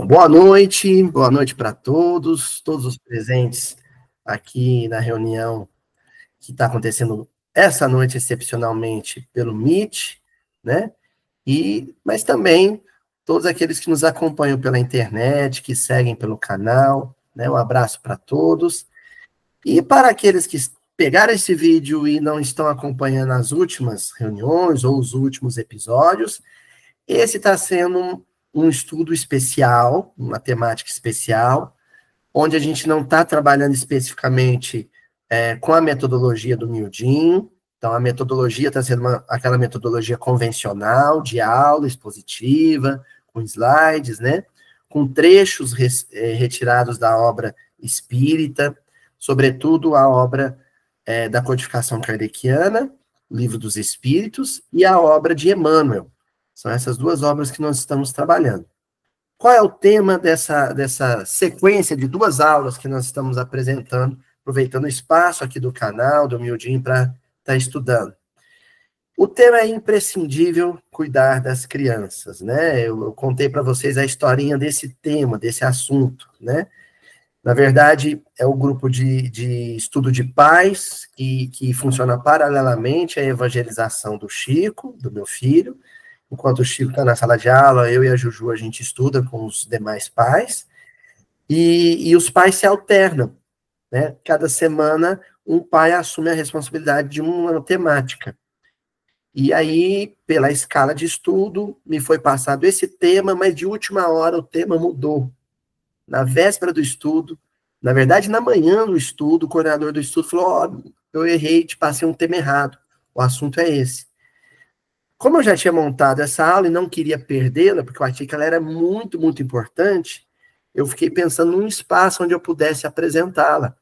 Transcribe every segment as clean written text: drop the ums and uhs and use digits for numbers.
boa noite para todos os presentes aqui na reunião que está acontecendo essa noite, excepcionalmente, pelo Meet, né? Mas também todos aqueles que nos acompanham pela internet, que seguem pelo canal, né? Um abraço para todos. E para aqueles que pegaram esse vídeo e não estão acompanhando as últimas reuniões ou os últimos episódios, esse está sendo um estudo especial, uma temática especial, onde a gente não está trabalhando especificamente com a metodologia do Mildinho. Então, a metodologia está sendo aquela metodologia convencional, de aula expositiva, com slides, né? Com trechos retirados da obra espírita, sobretudo a obra da codificação kardeciana, Livro dos Espíritos, e a obra de Emmanuel. São essas duas obras que nós estamos trabalhando. Qual é o tema dessa sequência de duas aulas que nós estamos apresentando, aproveitando o espaço aqui do canal, do Mildinho, para estar estudando? O tema é imprescindível cuidar das crianças, né? Eu contei para vocês a historinha desse tema, desse assunto, né? Na verdade, é o grupo de estudo de pais que funciona paralelamente à evangelização do Chico, do meu filho. Enquanto o Chico está na sala de aula, eu e a Juju, a gente estuda com os demais pais, e os pais se alternam, né? Cada semana, um pai assume a responsabilidade de uma temática. E aí, pela escala de estudo, me foi passado esse tema, mas de última hora o tema mudou. Na véspera do estudo, na verdade, na manhã do estudo, o coordenador do estudo falou, eu errei, te passei um tema errado, o assunto é esse. Como eu já tinha montado essa aula e não queria perdê-la, porque eu achei que ela era muito, muito importante, eu fiquei pensando num espaço onde eu pudesse apresentá-la.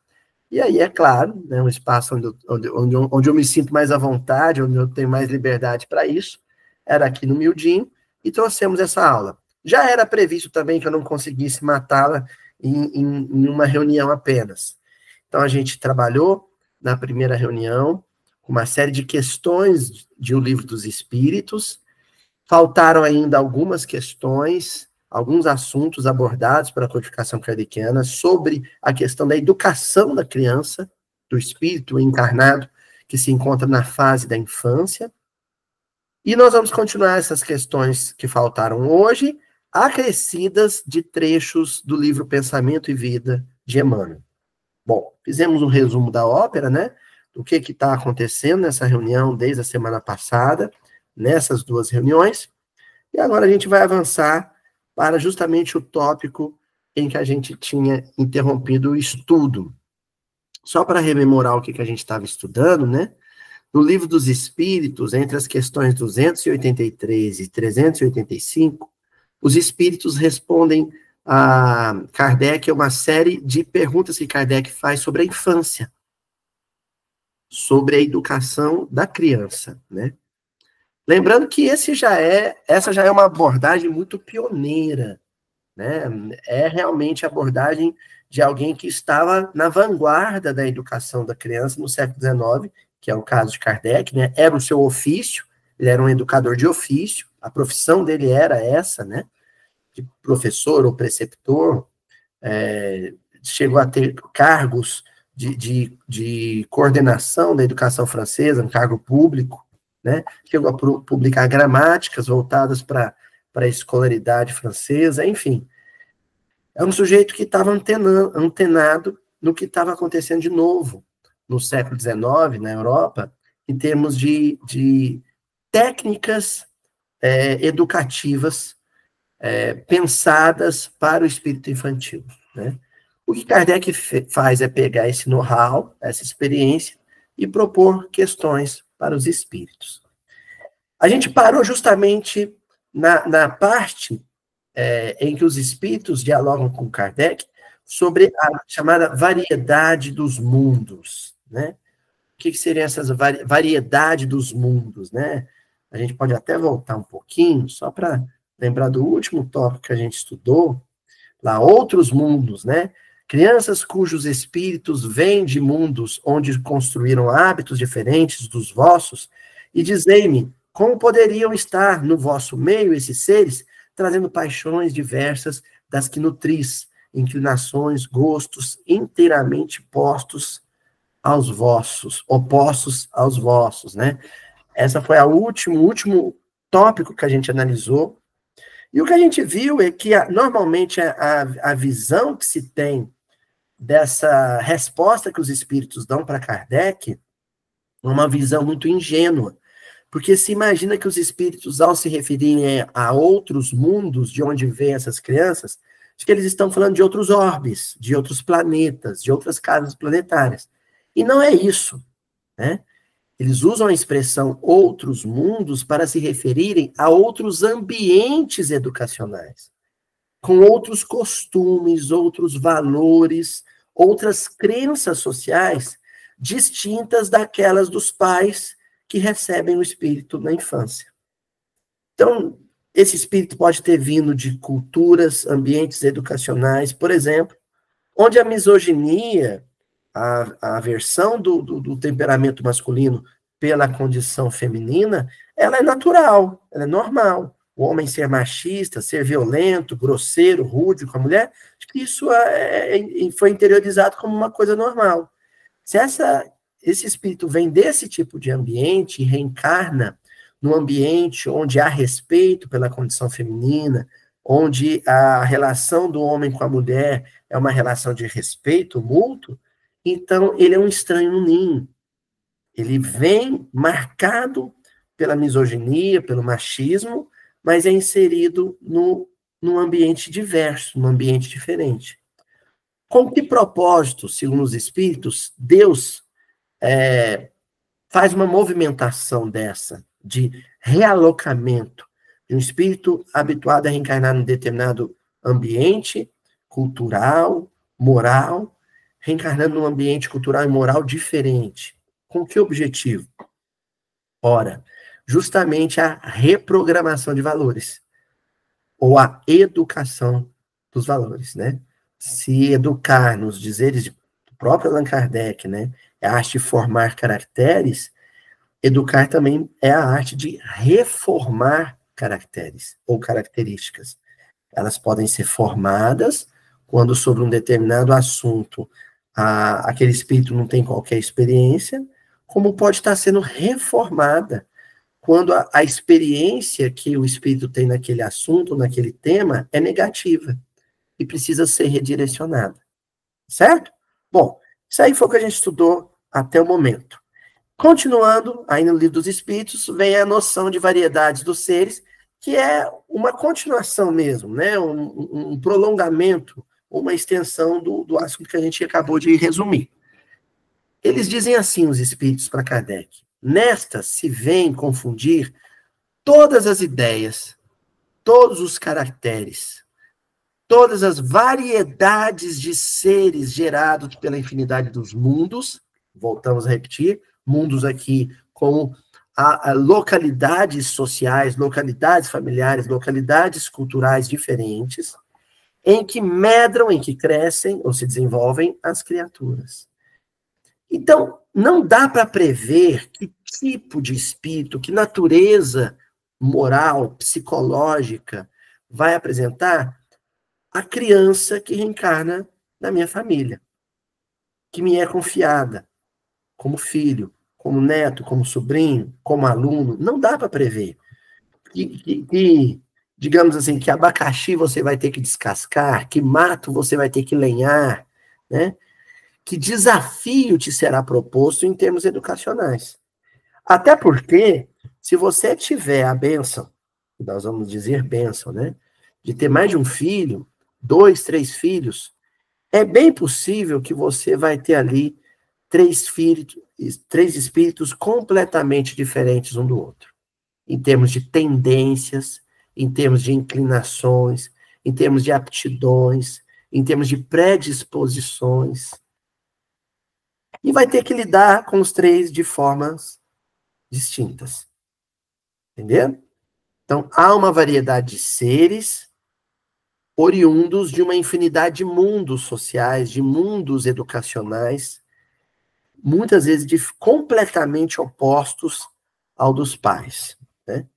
E aí, é claro, né, um espaço onde eu me sinto mais à vontade, onde eu tenho mais liberdade para isso, era aqui no Mildinho, e trouxemos essa aula. Já era previsto também que eu não conseguisse matá-la em uma reunião apenas. Então, a gente trabalhou na primeira reunião, uma série de questões de O Livro dos Espíritos. Faltaram ainda algumas questões, alguns assuntos abordados pela codificação kardeciana sobre a questão da educação da criança, do espírito encarnado, que se encontra na fase da infância. E nós vamos continuar essas questões que faltaram hoje, acrescidas de trechos do livro Pensamento e Vida, de Emmanuel. Bom, fizemos um resumo da ópera, né? O que está acontecendo nessa reunião desde a semana passada, nessas duas reuniões, e agora a gente vai avançar para justamente o tópico em que a gente tinha interrompido o estudo. Só para rememorar o que a gente estava estudando, né? No Livro dos Espíritos, entre as questões 283 e 385, os espíritos respondem a Kardec uma série de perguntas que Kardec faz sobre a infância, sobre a educação da criança, né? Lembrando que essa já é uma abordagem muito pioneira, né? É realmente a abordagem de alguém que estava na vanguarda da educação da criança no século XIX, que é o caso de Kardec, né? Era o seu ofício, ele era um educador de ofício, a profissão dele era essa, né? De professor ou preceptor, chegou a ter cargos de coordenação da educação francesa, um cargo público, né? Chegou a publicar gramáticas voltadas para a escolaridade francesa, enfim. É um sujeito que estava antenado no que estava acontecendo de novo no século XIX, na Europa, em termos de técnicas educativas pensadas para o espírito infantil, né? O que Kardec faz é pegar esse know-how, essa experiência, e propor questões para os espíritos. A gente parou justamente na parte em que os espíritos dialogam com Kardec sobre a chamada variedade dos mundos, né? O que seria essa variedade dos mundos, né? A gente pode até voltar um pouquinho, só para lembrar do último tópico que a gente estudou, lá, outros mundos, né? Crianças cujos espíritos vêm de mundos onde construíram hábitos diferentes dos vossos, e dizei-me, como poderiam estar no vosso meio esses seres, trazendo paixões diversas das que nutris inclinações, gostos inteiramente postos aos vossos, opostos aos vossos, né? Essa foi o último tópico que a gente analisou. E o que a gente viu é que, normalmente, a visão que se tem dessa resposta que os espíritos dão para Kardec é uma visão muito ingênua, porque se imagina que os espíritos, ao se referirem a outros mundos de onde vêm essas crianças, de que eles estão falando de outros orbes, de outros planetas, de outras casas planetárias. E não é isso, né? Eles usam a expressão outros mundos para se referirem a outros ambientes educacionais, com outros costumes, outros valores, outras crenças sociais distintas daquelas dos pais que recebem o espírito na infância. Então, esse espírito pode ter vindo de culturas, ambientes educacionais, por exemplo, onde a misoginia, a aversão do temperamento masculino pela condição feminina, ela é natural, ela é normal. O homem ser machista, ser violento, grosseiro, rude com a mulher, acho que isso foi interiorizado como uma coisa normal. Se esse espírito vem desse tipo de ambiente e reencarna num ambiente onde há respeito pela condição feminina, onde a relação do homem com a mulher é uma relação de respeito mútuo, então ele é um estranho no ninho. Ele vem marcado pela misoginia, pelo machismo, mas é inserido num ambiente diverso, num ambiente diferente. Com que propósito, segundo os espíritos, Deus faz uma movimentação dessa, de realocamento de um espírito habituado a reencarnar num determinado ambiente cultural, moral, reencarnando num ambiente cultural e moral diferente. Com que objetivo? Ora, justamente a reprogramação de valores, ou a educação dos valores, né? Se educar nos dizeres do próprio Allan Kardec, né, é a arte de formar caracteres, educar também é a arte de reformar caracteres ou características. Elas podem ser formadas quando sobre um determinado assunto aquele espírito não tem qualquer experiência, como pode estar sendo reformada quando a experiência que o espírito tem naquele assunto, naquele tema, é negativa e precisa ser redirecionada. Certo? Bom, isso aí foi o que a gente estudou até o momento. Continuando, aí no Livro dos Espíritos, vem a noção de variedades dos seres, que é uma continuação mesmo, né? Um prolongamento, uma extensão do assunto que a gente acabou de resumir. Eles dizem assim, os espíritos para Kardec: nesta se vem confundir todas as ideias, todos os caracteres, todas as variedades de seres gerados pela infinidade dos mundos, voltamos a repetir, mundos aqui como a localidades sociais, localidades familiares, localidades culturais diferentes, em que medram, em que crescem ou se desenvolvem as criaturas. Então, não dá para prever que tipo de espírito, que natureza moral, psicológica vai apresentar a criança que reencarna na minha família, que me é confiada como filho, como neto, como sobrinho, como aluno. Não dá para prever. Digamos assim, que abacaxi você vai ter que descascar, que mato você vai ter que lenhar, né? Que desafio te será proposto em termos educacionais. Até porque, se você tiver a bênção, nós vamos dizer bênção, né? De ter mais de um filho, 2, 3 filhos, é bem possível que você vai ter ali 3 espíritos completamente diferentes um do outro. Em termos de tendências, em termos de inclinações, em termos de aptidões, em termos de predisposições. E vai ter que lidar com os 3 de formas distintas. Entendeu? Então, há uma variedade de seres oriundos de uma infinidade de mundos sociais, de mundos educacionais, muitas vezes completamente opostos ao dos pais. Né?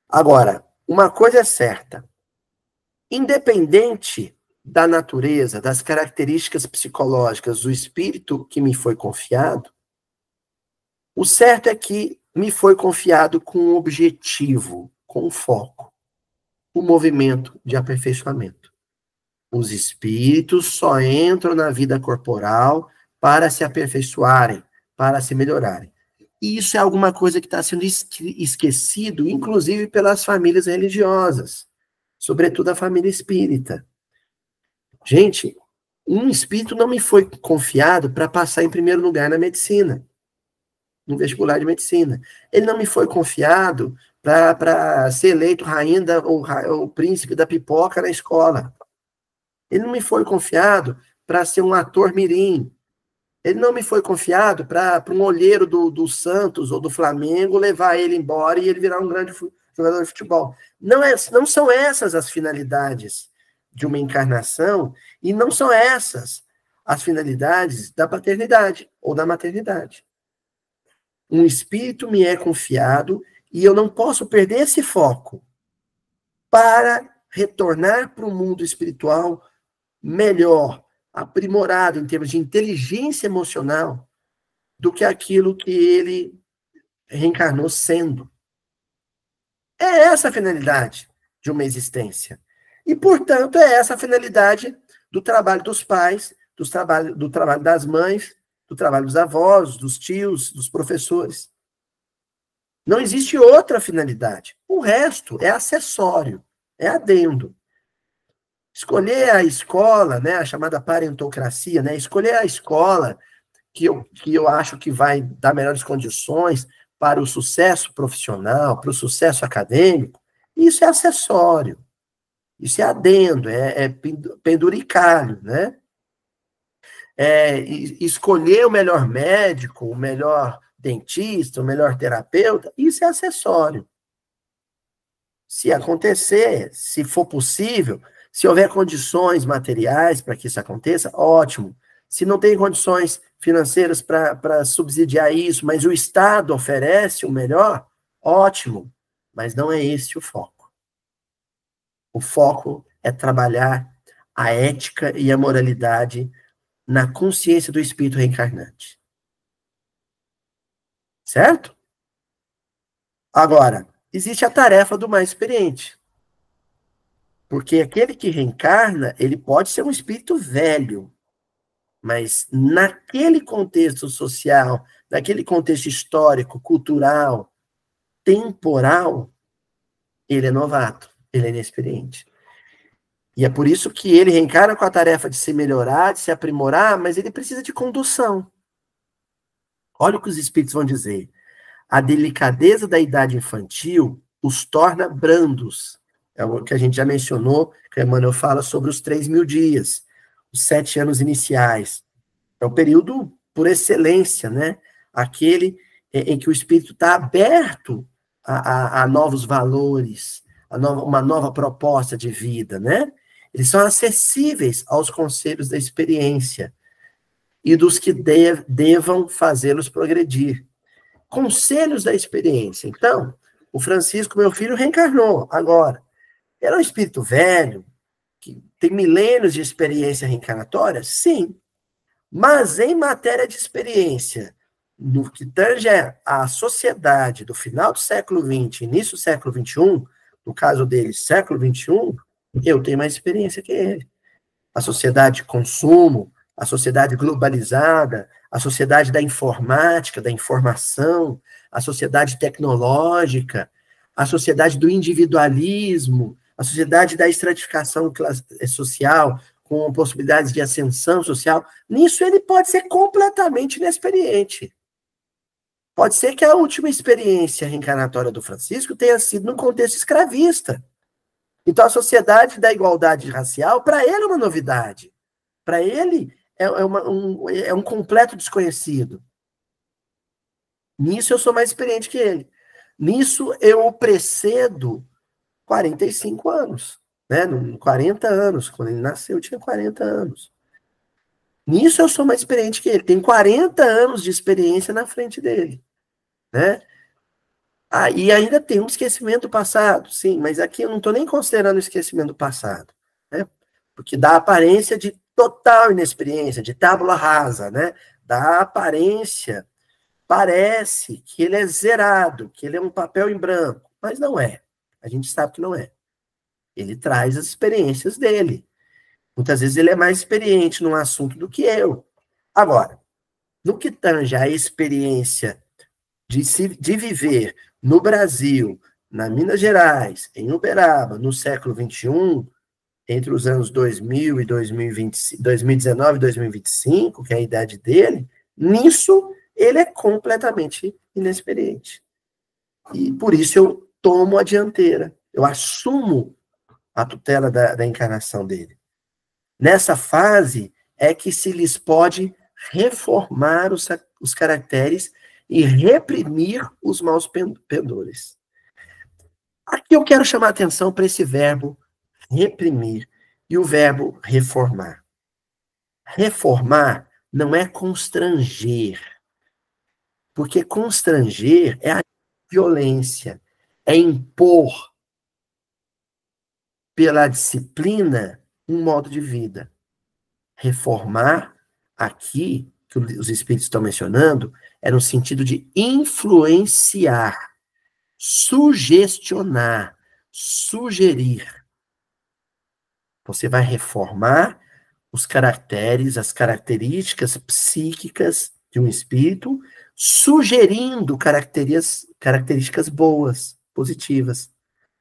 Agora, uma coisa é certa. Independente da natureza, das características psicológicas do espírito que me foi confiado, o certo é que me foi confiado com um objetivo, com um foco, o movimento de aperfeiçoamento. Os espíritos só entram na vida corporal para se aperfeiçoarem, para se melhorarem. E isso é alguma coisa que está sendo esquecido, inclusive pelas famílias religiosas, sobretudo a família espírita. Gente, um espírito não me foi confiado para passar em primeiro lugar na medicina, no vestibular de medicina. Ele não me foi confiado para ser eleito rainha ou príncipe da pipoca na escola. Ele não me foi confiado para ser um ator mirim. Ele não me foi confiado para um olheiro do Santos ou do Flamengo levar ele embora e ele virar um grande jogador de futebol. Não são essas as finalidades de uma encarnação e não são essas as finalidades da paternidade ou da maternidade. Um espírito me é confiado e eu não posso perder esse foco para retornar para o mundo espiritual melhor, aprimorado em termos de inteligência emocional do que aquilo que ele reencarnou sendo. É essa a finalidade de uma existência. E, portanto, é essa a finalidade do trabalho dos pais, do trabalho das mães, do trabalho dos avós, dos tios, dos professores. Não existe outra finalidade. O resto é acessório, é adendo. Escolher a escola, né, a chamada parentocracia, né, escolher a escola que eu acho que vai dar melhores condições para o sucesso profissional, para o sucesso acadêmico, isso é acessório, isso é adendo, é penduricalho, né? Escolher o melhor médico, o melhor dentista, o melhor terapeuta, isso é acessório. Se acontecer, se for possível, se houver condições materiais para que isso aconteça, ótimo. Se não tem condições financeiras para subsidiar isso, mas o Estado oferece o melhor, ótimo. Mas não é esse o foco. O foco é trabalhar a ética e a moralidade na consciência do espírito reencarnante. Certo? Agora, existe a tarefa do mais experiente. Porque aquele que reencarna, ele pode ser um espírito velho, mas naquele contexto social, naquele contexto histórico, cultural, temporal, ele é novato, ele é inexperiente. E é por isso que ele reencarna com a tarefa de se melhorar, de se aprimorar, mas ele precisa de condução. Olha o que os espíritos vão dizer. A delicadeza da idade infantil os torna brandos. É o que a gente já mencionou, que o Emmanuel fala sobre os 3.000 dias, os 7 anos iniciais. É o período por excelência, né? Aquele em que o espírito está aberto a novos valores, uma nova proposta de vida, né? Eles são acessíveis aos conselhos da experiência e dos que devam fazê-los progredir. Conselhos da experiência. Então, o Francisco, meu filho, reencarnou agora. Ele é um espírito velho, que tem milênios de experiência reencarnatória? Sim. Mas em matéria de experiência, no que tange a sociedade do final do século XX, início do século XXI, no caso dele, século XXI, eu tenho mais experiência que ele. A sociedade de consumo, a sociedade globalizada, a sociedade da informática, da informação, a sociedade tecnológica, a sociedade do individualismo, a sociedade da estratificação social, com possibilidades de ascensão social, nisso ele pode ser completamente inexperiente. Pode ser que a última experiência reencarnatória do Francisco tenha sido num contexto escravista. Então, a sociedade da igualdade racial, para ele, é uma novidade. Para ele, é um completo desconhecido. Nisso, eu sou mais experiente que ele. Nisso, eu o precedo 45 anos. Né? 40 anos. Quando ele nasceu, eu tinha 40 anos. Nisso, eu sou mais experiente que ele. Tem 40 anos de experiência na frente dele. Né? E ainda tem um esquecimento do passado, sim, mas aqui eu não estou nem considerando o esquecimento do passado. porque dá a aparência de total inexperiência, de tábula rasa, né? Dá a aparência, parece que ele é zerado, que ele é um papel em branco, mas não é. A gente sabe que não é. Ele traz as experiências dele. Muitas vezes ele é mais experiente num assunto do que eu. Agora, no que tange a experiência de viver no Brasil, na Minas Gerais, em Uberaba, no século XXI, entre os anos 2000 e 2019 e 2025, que é a idade dele, nisso ele é completamente inexperiente. E por isso eu tomo a dianteira, eu assumo a tutela da encarnação dele. Nessa fase é que se lhes pode reformar os caracteres e reprimir os maus pendores. Aqui eu quero chamar a atenção para esse verbo reprimir e o verbo reformar. Reformar não é constranger, porque constranger é a violência, é impor pela disciplina um modo de vida. Reformar, aqui, que os espíritos estão mencionando, é no sentido de influenciar, sugestionar, sugerir. Você vai reformar os caracteres, as características psíquicas de um espírito, sugerindo características boas, positivas,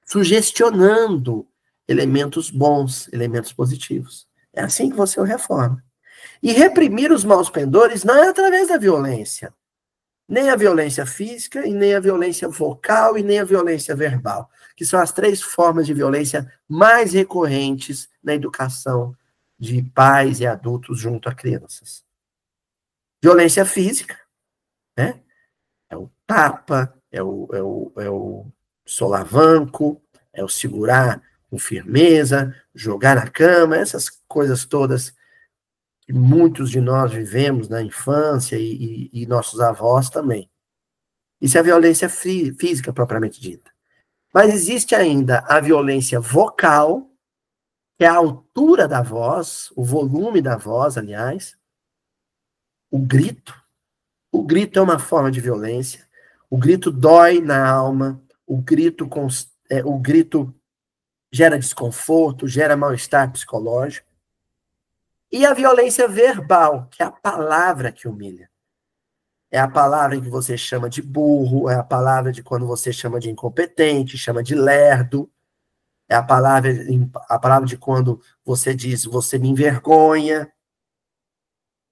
sugestionando elementos bons, elementos positivos. É assim que você o reforma. E reprimir os maus pendores não é através da violência. Nem a violência física, e nem a violência vocal, e nem a violência verbal, que são as 3 formas de violência mais recorrentes na educação de pais e adultos junto a crianças. Violência física, né? É o tapa, é o solavanco, é o segurar com firmeza, jogar na cama, essas coisas todas que muitos de nós vivemos na infância e nossos avós também. Isso é a violência física propriamente dita. Mas existe ainda a violência vocal, que é a altura da voz, o volume da voz, aliás, o grito. O grito é uma forma de violência. O grito dói na alma, o grito gera desconforto, gera mal-estar psicológico. E a violência verbal, que é a palavra que humilha. É a palavra em que você chama de burro, é a palavra de quando você chama de incompetente, chama de lerdo, é a palavra de quando você diz, você me envergonha.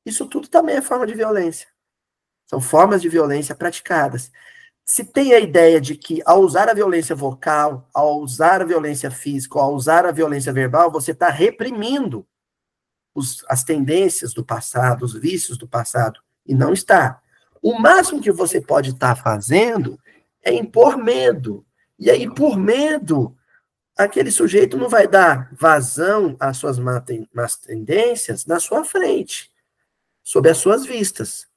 Isso tudo também é forma de violência. São formas de violência praticadas. Se tem a ideia de que, ao usar a violência vocal, ao usar a violência física, ao usar a violência verbal, você está reprimindo as tendências do passado, os vícios do passado, e não está. O máximo que você pode estar fazendo é impor medo. E aí, por medo, aquele sujeito não vai dar vazão às suas más tendências na sua frente, sob as suas vistas.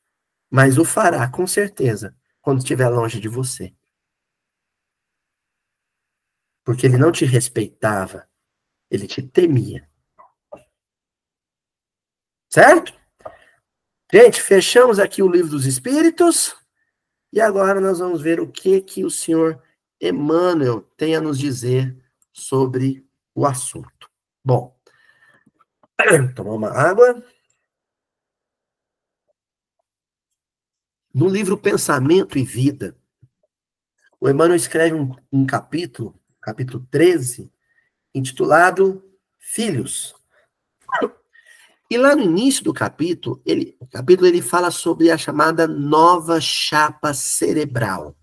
Mas o fará, com certeza, quando estiver longe de você. Porque ele não te respeitava, ele te temia. Certo? Gente, fechamos aqui o Livro dos Espíritos e agora nós vamos ver o que o senhor Emmanuel tem a nos dizer sobre o assunto. Bom, tomar uma água. No livro Pensamento e Vida, o Emmanuel escreve um capítulo 13, intitulado Filhos. E lá no início do capítulo, ele fala sobre a chamada nova chapa cerebral.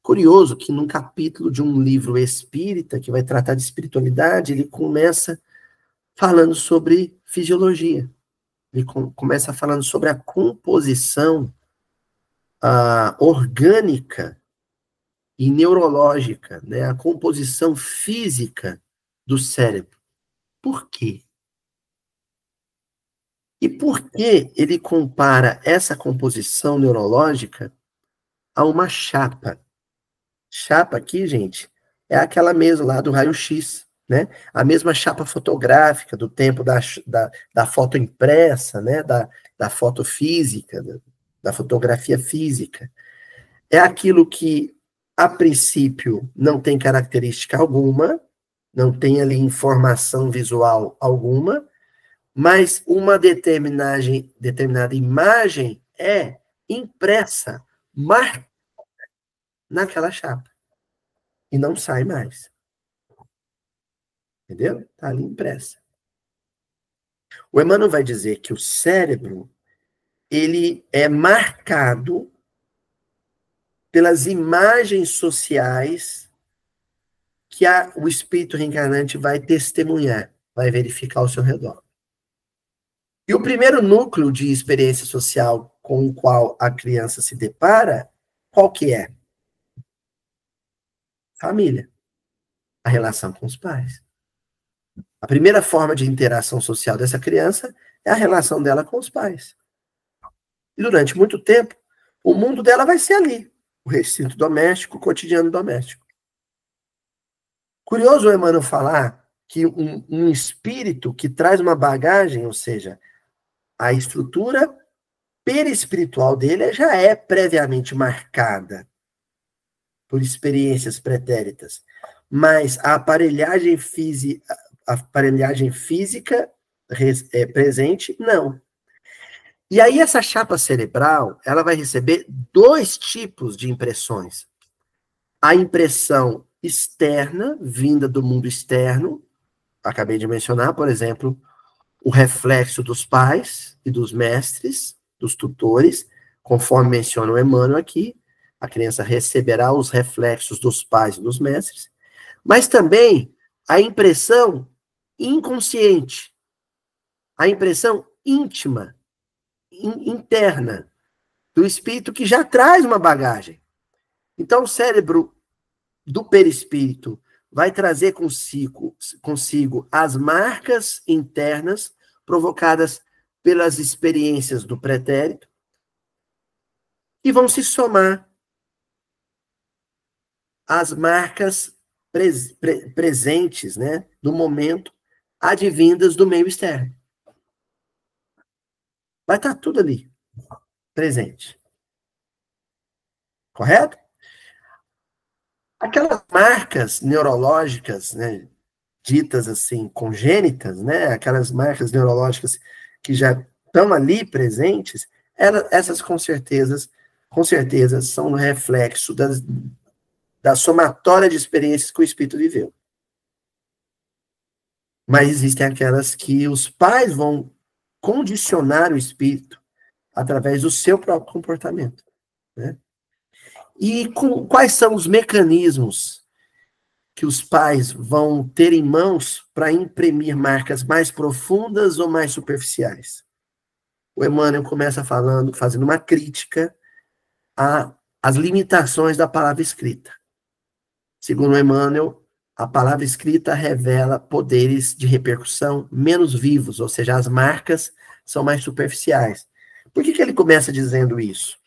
Curioso que num capítulo de um livro espírita, que vai tratar de espiritualidade, ele começa falando sobre fisiologia. Ele começa falando sobre a composição orgânica e neurológica, né? A composição física do cérebro. Por quê? E por que ele compara essa composição neurológica a uma chapa? Chapa aqui, gente, é aquela mesa lá do raio-x, né? A mesma chapa fotográfica do tempo da foto impressa, né? Da foto física, da fotografia física. É aquilo que, a princípio, não tem característica alguma, não tem ali informação visual alguma, mas uma determinada imagem é impressa, marcada naquela chapa, e não sai mais. Entendeu? Está ali impressa. O Emmanuel vai dizer que o cérebro, ele é marcado pelas imagens sociais que o espírito reencarnante vai testemunhar, vai verificar ao seu redor. E o primeiro núcleo de experiência social com o qual a criança se depara, qual que é? Família. A relação com os pais. A primeira forma de interação social dessa criança é a relação dela com os pais. E durante muito tempo, o mundo dela vai ser ali. O recinto doméstico, o cotidiano doméstico. Curioso o Emmanuel falar que um espírito que traz uma bagagem, ou seja, a estrutura perispiritual dele já é previamente marcada por experiências pretéritas, mas a aparelhagem física presente, não. E aí essa chapa cerebral, ela vai receber dois tipos de impressões. A impressão externa, vinda do mundo externo, acabei de mencionar, por exemplo, o reflexo dos pais e dos mestres, dos tutores, conforme menciona o Emmanuel aqui, a criança receberá os reflexos dos pais e dos mestres, mas também a impressão inconsciente, a impressão íntima, interna, do espírito que já traz uma bagagem. Então, o cérebro do perispírito vai trazer consigo as marcas internas provocadas pelas experiências do pretérito e vão se somar às marcas presentes, né, do momento, advindas do meio externo. Vai estar tudo ali, presente. Correto? Aquelas marcas neurológicas, né, ditas assim, congênitas, né, aquelas marcas neurológicas que já estão ali presentes, essas com certeza são um reflexo da somatória de experiências que o espírito viveu. Mas existem aquelas que os pais vão condicionar o espírito através do seu próprio comportamento, né? E quais são os mecanismos que os pais vão ter em mãos para imprimir marcas mais profundas ou mais superficiais? O Emmanuel começa fazendo uma crítica às limitações da palavra escrita. Segundo o Emmanuel, a palavra escrita revela poderes de repercussão menos vivos, ou seja, as marcas são mais superficiais. Por que ele começa dizendo isso?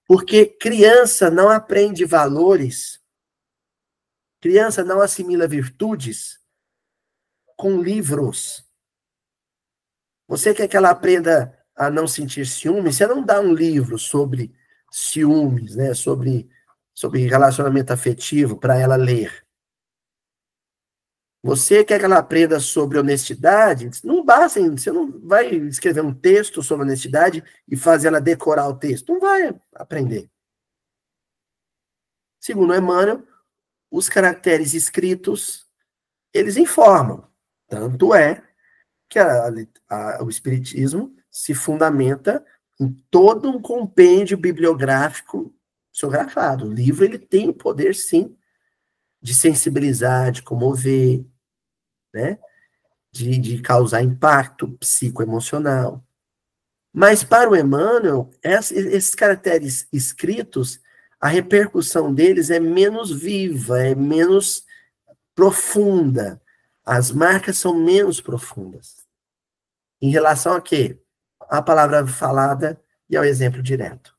Porque criança não aprende valores, criança não assimila virtudes com livros. Você quer que ela aprenda a não sentir ciúmes? Você não dá um livro sobre ciúmes, né? Sobre relacionamento afetivo para ela ler. Você quer que ela aprenda sobre honestidade? Não basta, você não vai escrever um texto sobre honestidade e fazer ela decorar o texto. Não vai aprender. Segundo Emmanuel, os caracteres escritos, eles informam. Tanto é que o Espiritismo se fundamenta em todo um compêndio bibliográfico psicografado. O livro ele tem o poder, sim, de sensibilizar, de comover, né? De causar impacto psicoemocional. Mas para o Emmanuel, esses caracteres escritos, a repercussão deles é menos viva, é menos profunda. As marcas são menos profundas. Em relação a quê? A palavra falada e ao exemplo direto.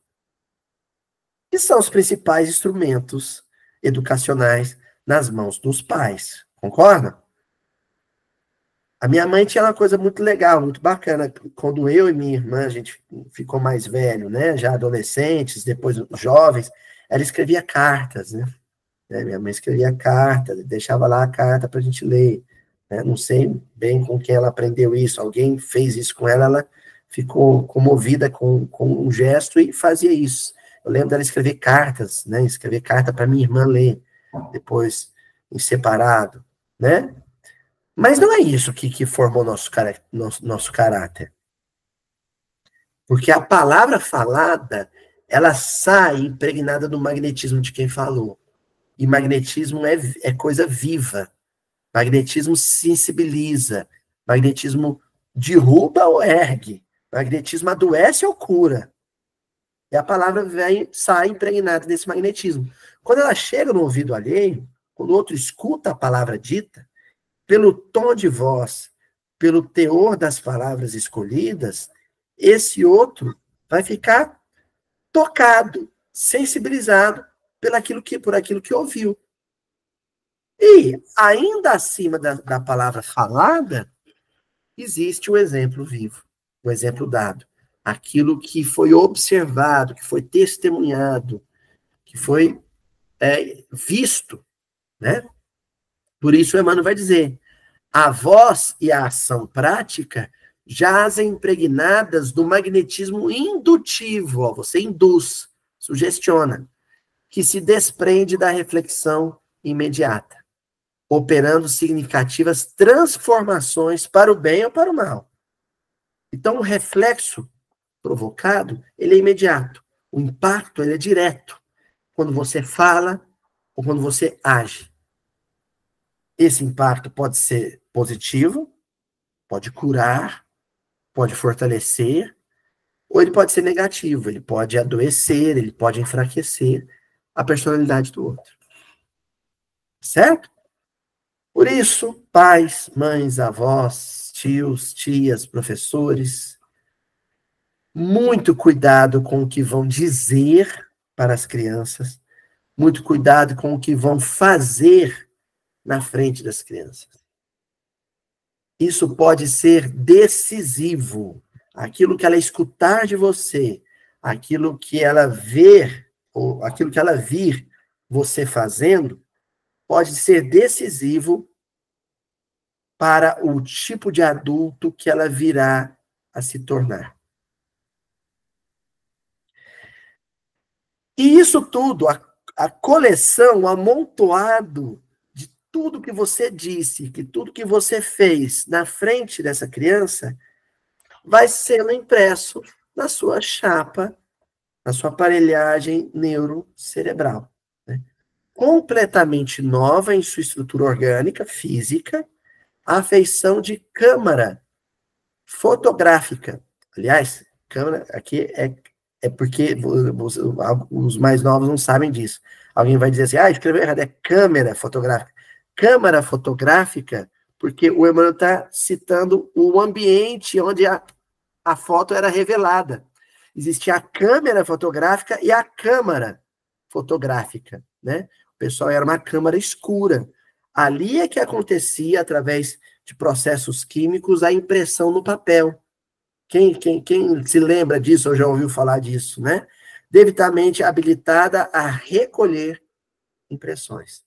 Que são os principais instrumentos educacionais nas mãos dos pais. Concorda? A minha mãe tinha uma coisa muito legal, muito bacana. Quando eu e minha irmã, a gente ficou mais velho, né? Já adolescentes, depois jovens, ela escrevia cartas, né? Minha mãe escrevia carta, deixava lá a carta para a gente ler. Né? Não sei bem com quem ela aprendeu isso. Alguém fez isso com ela, ela ficou comovida com um gesto e fazia isso. Eu lembro dela escrever cartas, né? Escrever carta para minha irmã ler, depois em separado, né? Mas não é isso que formou nosso caráter. Porque a palavra falada, ela sai impregnada do magnetismo de quem falou. E magnetismo é coisa viva. Magnetismo sensibiliza. Magnetismo derruba ou ergue. Magnetismo adoece ou cura. E a palavra sai impregnada desse magnetismo. Quando ela chega no ouvido alheio, quando o outro escuta a palavra dita, pelo tom de voz, pelo teor das palavras escolhidas, esse outro vai ficar tocado, sensibilizado por aquilo que ouviu. E, ainda acima da palavra falada, existe o exemplo vivo, o exemplo dado. Aquilo que foi observado, que foi testemunhado, que foi visto, né? Por isso, Emmanuel vai dizer, a voz e a ação prática jazem impregnadas do magnetismo indutivo, ó, você induz, sugestiona, que se desprende da reflexão imediata, operando significativas transformações para o bem ou para o mal. Então, o reflexo provocado, ele é imediato. O impacto, ele é direto. Quando você fala ou quando você age. Esse impacto pode ser positivo, pode curar, pode fortalecer, ou ele pode ser negativo, ele pode adoecer, ele pode enfraquecer a personalidade do outro. Certo? Por isso, pais, mães, avós, tios, tias, professores, muito cuidado com o que vão dizer para as crianças, muito cuidado com o que vão fazer na frente das crianças. Isso pode ser decisivo. Aquilo que ela escutar de você, aquilo que ela ver, ou aquilo que ela vir você fazendo, pode ser decisivo para o tipo de adulto que ela virá a se tornar. E isso tudo, a coleção, o amontoado de tudo que você disse, que tudo que você fez na frente dessa criança, vai sendo impresso na sua chapa, na sua aparelhagem neurocerebral. Né? Completamente nova em sua estrutura orgânica, física, a feição de câmara fotográfica. Aliás, câmera aqui é porque os mais novos não sabem disso. Alguém vai dizer assim, escreveu errado, é câmera fotográfica. Câmara fotográfica, porque o Emmanuel está citando o ambiente onde a foto era revelada. Existia a câmera fotográfica e a câmara fotográfica, né? O pessoal era uma câmara escura. Ali é que acontecia, através de processos químicos, a impressão no papel. Quem se lembra disso ou já ouviu falar disso, né? Devidamente habilitada a recolher impressões.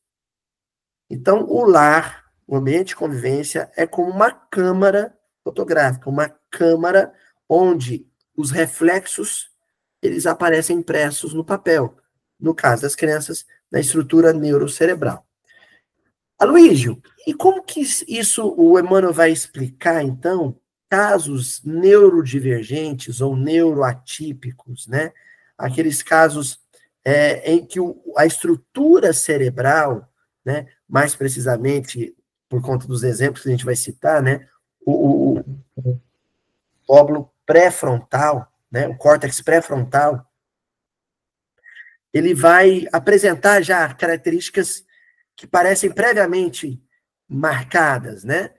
Então, o lar, o ambiente de convivência, é como uma câmara fotográfica, uma câmara onde os reflexos, eles aparecem impressos no papel. No caso das crianças, na estrutura neurocerebral. Aloísio, e como que isso o Emmanuel vai explicar, então, casos neurodivergentes ou neuroatípicos, né? Aqueles casos em que a estrutura cerebral, né, mais precisamente, por conta dos exemplos que a gente vai citar, né, o lóbulo pré-frontal, né, o córtex pré-frontal, ele vai apresentar já características que parecem previamente marcadas, né?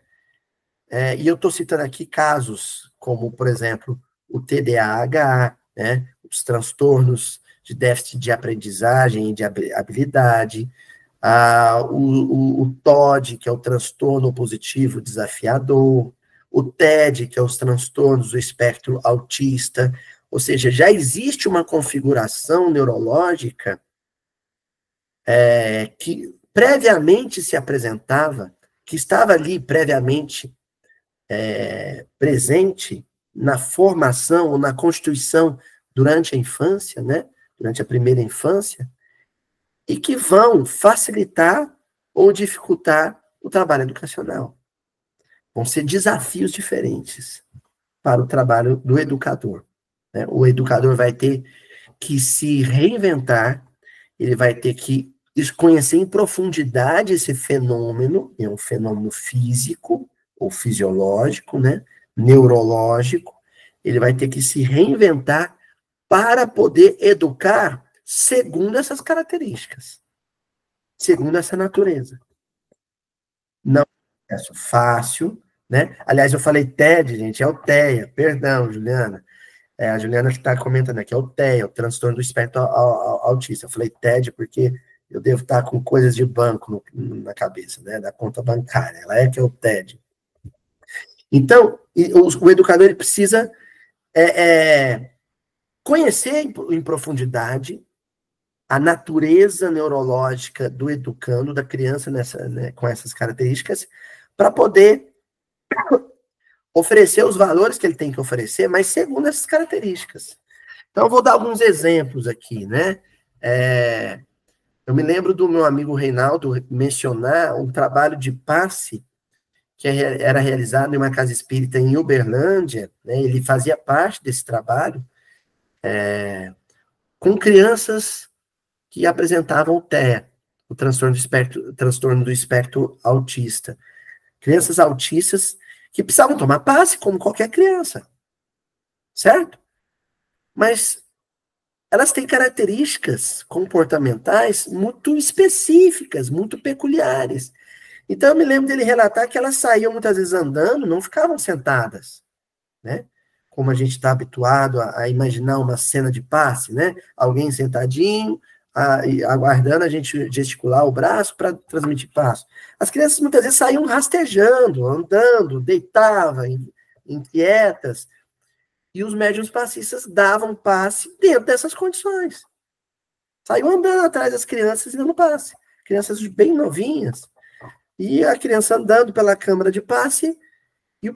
E eu estou citando aqui casos como, por exemplo, o TDAH, né? Os transtornos de déficit de aprendizagem e de habilidade, o TOD, que é o transtorno positivo desafiador, o TED, que é os transtornos do espectro autista, ou seja, já existe uma configuração neurológica que previamente se apresentava, que estava ali previamente presente na formação ou na constituição durante a infância, né? Durante a primeira infância, e que vão facilitar ou dificultar o trabalho educacional. Vão ser desafios diferentes para o trabalho do educador, né? O educador vai ter que se reinventar, ele vai ter que conhecer em profundidade esse fenômeno, é um fenômeno físico ou fisiológico, né? Neurológico, ele vai ter que se reinventar para poder educar segundo essas características, segundo essa natureza. Não é processo fácil, né? Aliás, eu falei TED, gente, é o TEA, perdão, Juliana. A Juliana está comentando aqui, é o TEA, o transtorno do espectro autista. Eu falei TED porque eu devo estar com coisas de banco na cabeça, né? Da conta bancária. Ela é que é o TED. Então, o educador ele precisa conhecer em profundidade a natureza neurológica do educando, da criança com essas características, para poder oferecer os valores que ele tem que oferecer, mas segundo essas características. Então, eu vou dar alguns exemplos aqui, né? Eu me lembro do meu amigo Reinaldo mencionar um trabalho de passe que era realizado em uma casa espírita em Uberlândia, né? Ele fazia parte desse trabalho com crianças que apresentavam o TEA, o transtorno do espectro autista. Crianças autistas que precisavam tomar passe como qualquer criança, certo? Mas elas têm características comportamentais muito específicas, muito peculiares. Então, eu me lembro dele relatar que elas saíam muitas vezes andando, não ficavam sentadas, né? Como a gente está habituado a imaginar uma cena de passe, né? Alguém sentadinho, aguardando a gente gesticular o braço para transmitir passo. As crianças muitas vezes saíam rastejando, andando, deitavam, inquietas, e os médiuns passistas davam passe dentro dessas condições. Saíam andando atrás das crianças e dando passe. Crianças bem novinhas. E a criança andando pela câmara de passe e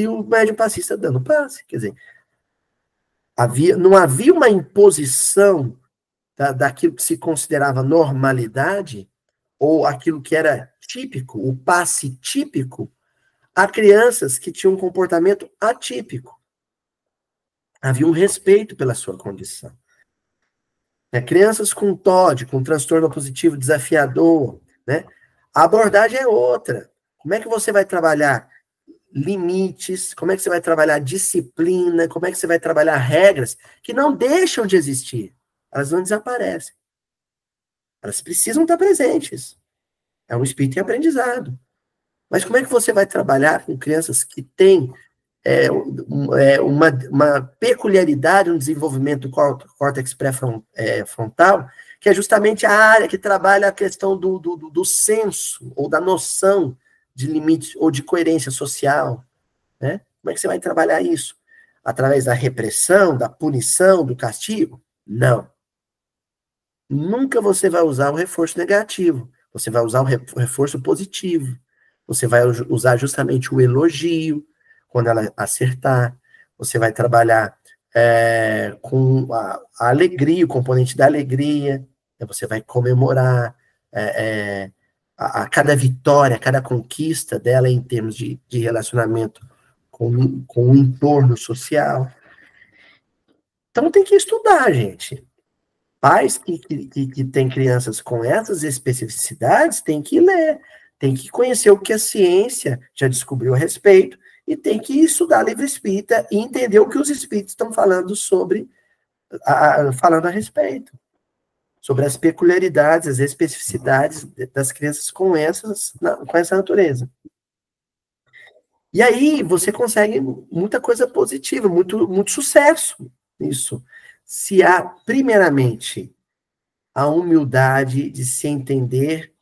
o médium passista dando passe. Quer dizer, não havia uma imposição daquilo que se considerava normalidade, ou aquilo que era típico, o passe típico, a crianças que tinham um comportamento atípico. Havia um respeito pela sua condição. Crianças com TOD, com transtorno positivo desafiador, né? A abordagem é outra. Como é que você vai trabalhar limites? Como é que você vai trabalhar disciplina? Como é que você vai trabalhar regras que não deixam de existir? Elas não desaparecem. Elas precisam estar presentes. É um espírito em aprendizado. Mas como é que você vai trabalhar com crianças que têm uma peculiaridade no desenvolvimento do córtex pré-frontal, que é justamente a área que trabalha a questão do senso, ou da noção de limite, ou de coerência social, né? Como é que você vai trabalhar isso? Através da repressão, da punição, do castigo? Não. Nunca você vai usar o reforço negativo, você vai usar o reforço positivo, você vai usar justamente o elogio, quando ela acertar, você vai trabalhar com a alegria, o componente da alegria, né? Você vai comemorar a cada vitória, a cada conquista dela em termos de relacionamento com o entorno social. Então tem que estudar, gente. Pais que têm crianças com essas especificidades têm que ler, têm que conhecer o que a ciência já descobriu a respeito, e tem que estudar livro espírita e entender o que os espíritos estão falando falando a respeito, sobre as peculiaridades, as especificidades das crianças com essa natureza. E aí você consegue muita coisa positiva, muito sucesso nisso. Se há, primeiramente, a humildade de se entender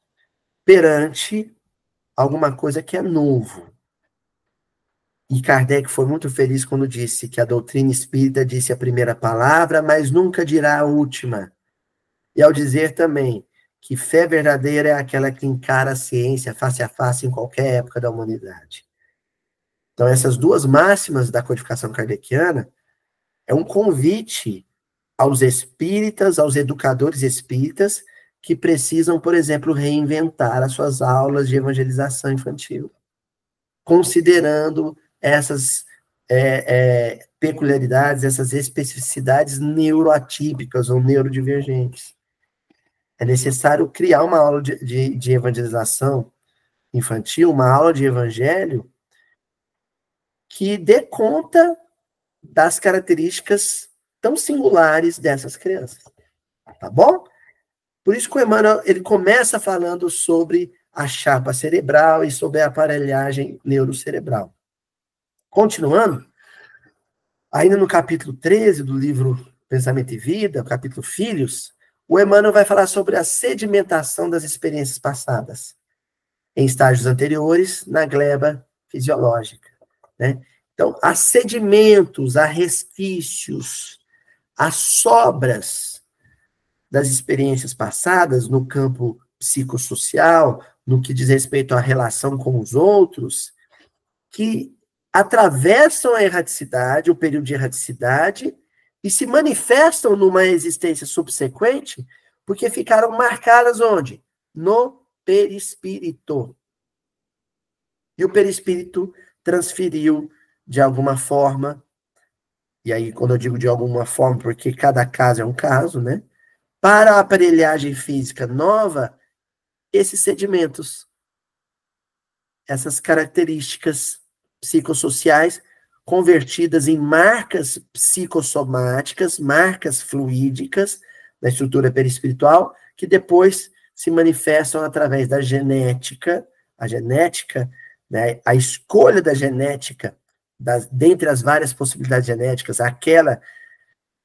perante alguma coisa que é novo. E Kardec foi muito feliz quando disse que a doutrina espírita disse a primeira palavra, mas nunca dirá a última. E ao dizer também que fé verdadeira é aquela que encara a ciência face a face em qualquer época da humanidade. Então, essas duas máximas da codificação kardeciana é um convite aos espíritas, aos educadores espíritas, que precisam, por exemplo, reinventar as suas aulas de evangelização infantil, considerando essas peculiaridades, essas especificidades neuroatípicas ou neurodivergentes. É necessário criar uma aula de evangelização infantil, uma aula de evangelho, que dê conta das características tão singulares dessas crianças. Tá bom? Por isso que o Emmanuel, ele começa falando sobre a chapa cerebral e sobre a aparelhagem neurocerebral. Continuando, ainda no capítulo 13 do livro Pensamento e Vida, capítulo Filhos, o Emmanuel vai falar sobre a sedimentação das experiências passadas em estágios anteriores na gleba fisiológica, né? Então, há sedimentos, há resquícios, há sobras das experiências passadas no campo psicossocial, no que diz respeito à relação com os outros, que atravessam a erraticidade, o período de erraticidade, e se manifestam numa existência subsequente, porque ficaram marcadas onde? No perispírito. E o perispírito transferiu, de alguma forma, e aí quando eu digo de alguma forma, porque cada caso é um caso, né? Para a aparelhagem física nova, esses sedimentos, essas características psicossociais convertidas em marcas psicossomáticas, marcas fluídicas da estrutura perispiritual, que depois se manifestam através da genética, a genética, né, a escolha da genética, dentre as várias possibilidades genéticas, aquela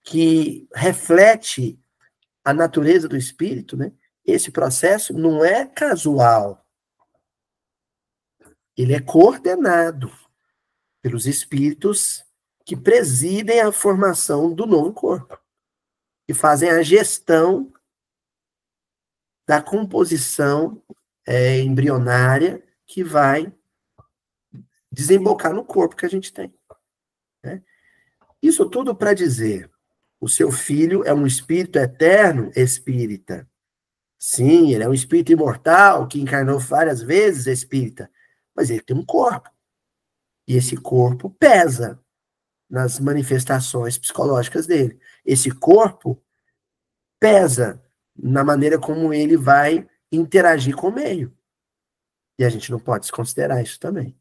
que reflete a natureza do espírito, né? Esse processo não é casual. Ele é coordenado pelos espíritos que presidem a formação do novo corpo, que fazem a gestão da composição embrionária que vai desembocar no corpo que a gente tem, né? Isso tudo para dizer, o seu filho é um espírito eterno espírita. Sim, ele é um espírito imortal que encarnou várias vezes espírita, mas ele tem um corpo. E esse corpo pesa nas manifestações psicológicas dele. Esse corpo pesa na maneira como ele vai interagir com o meio. E a gente não pode desconsiderar isso também,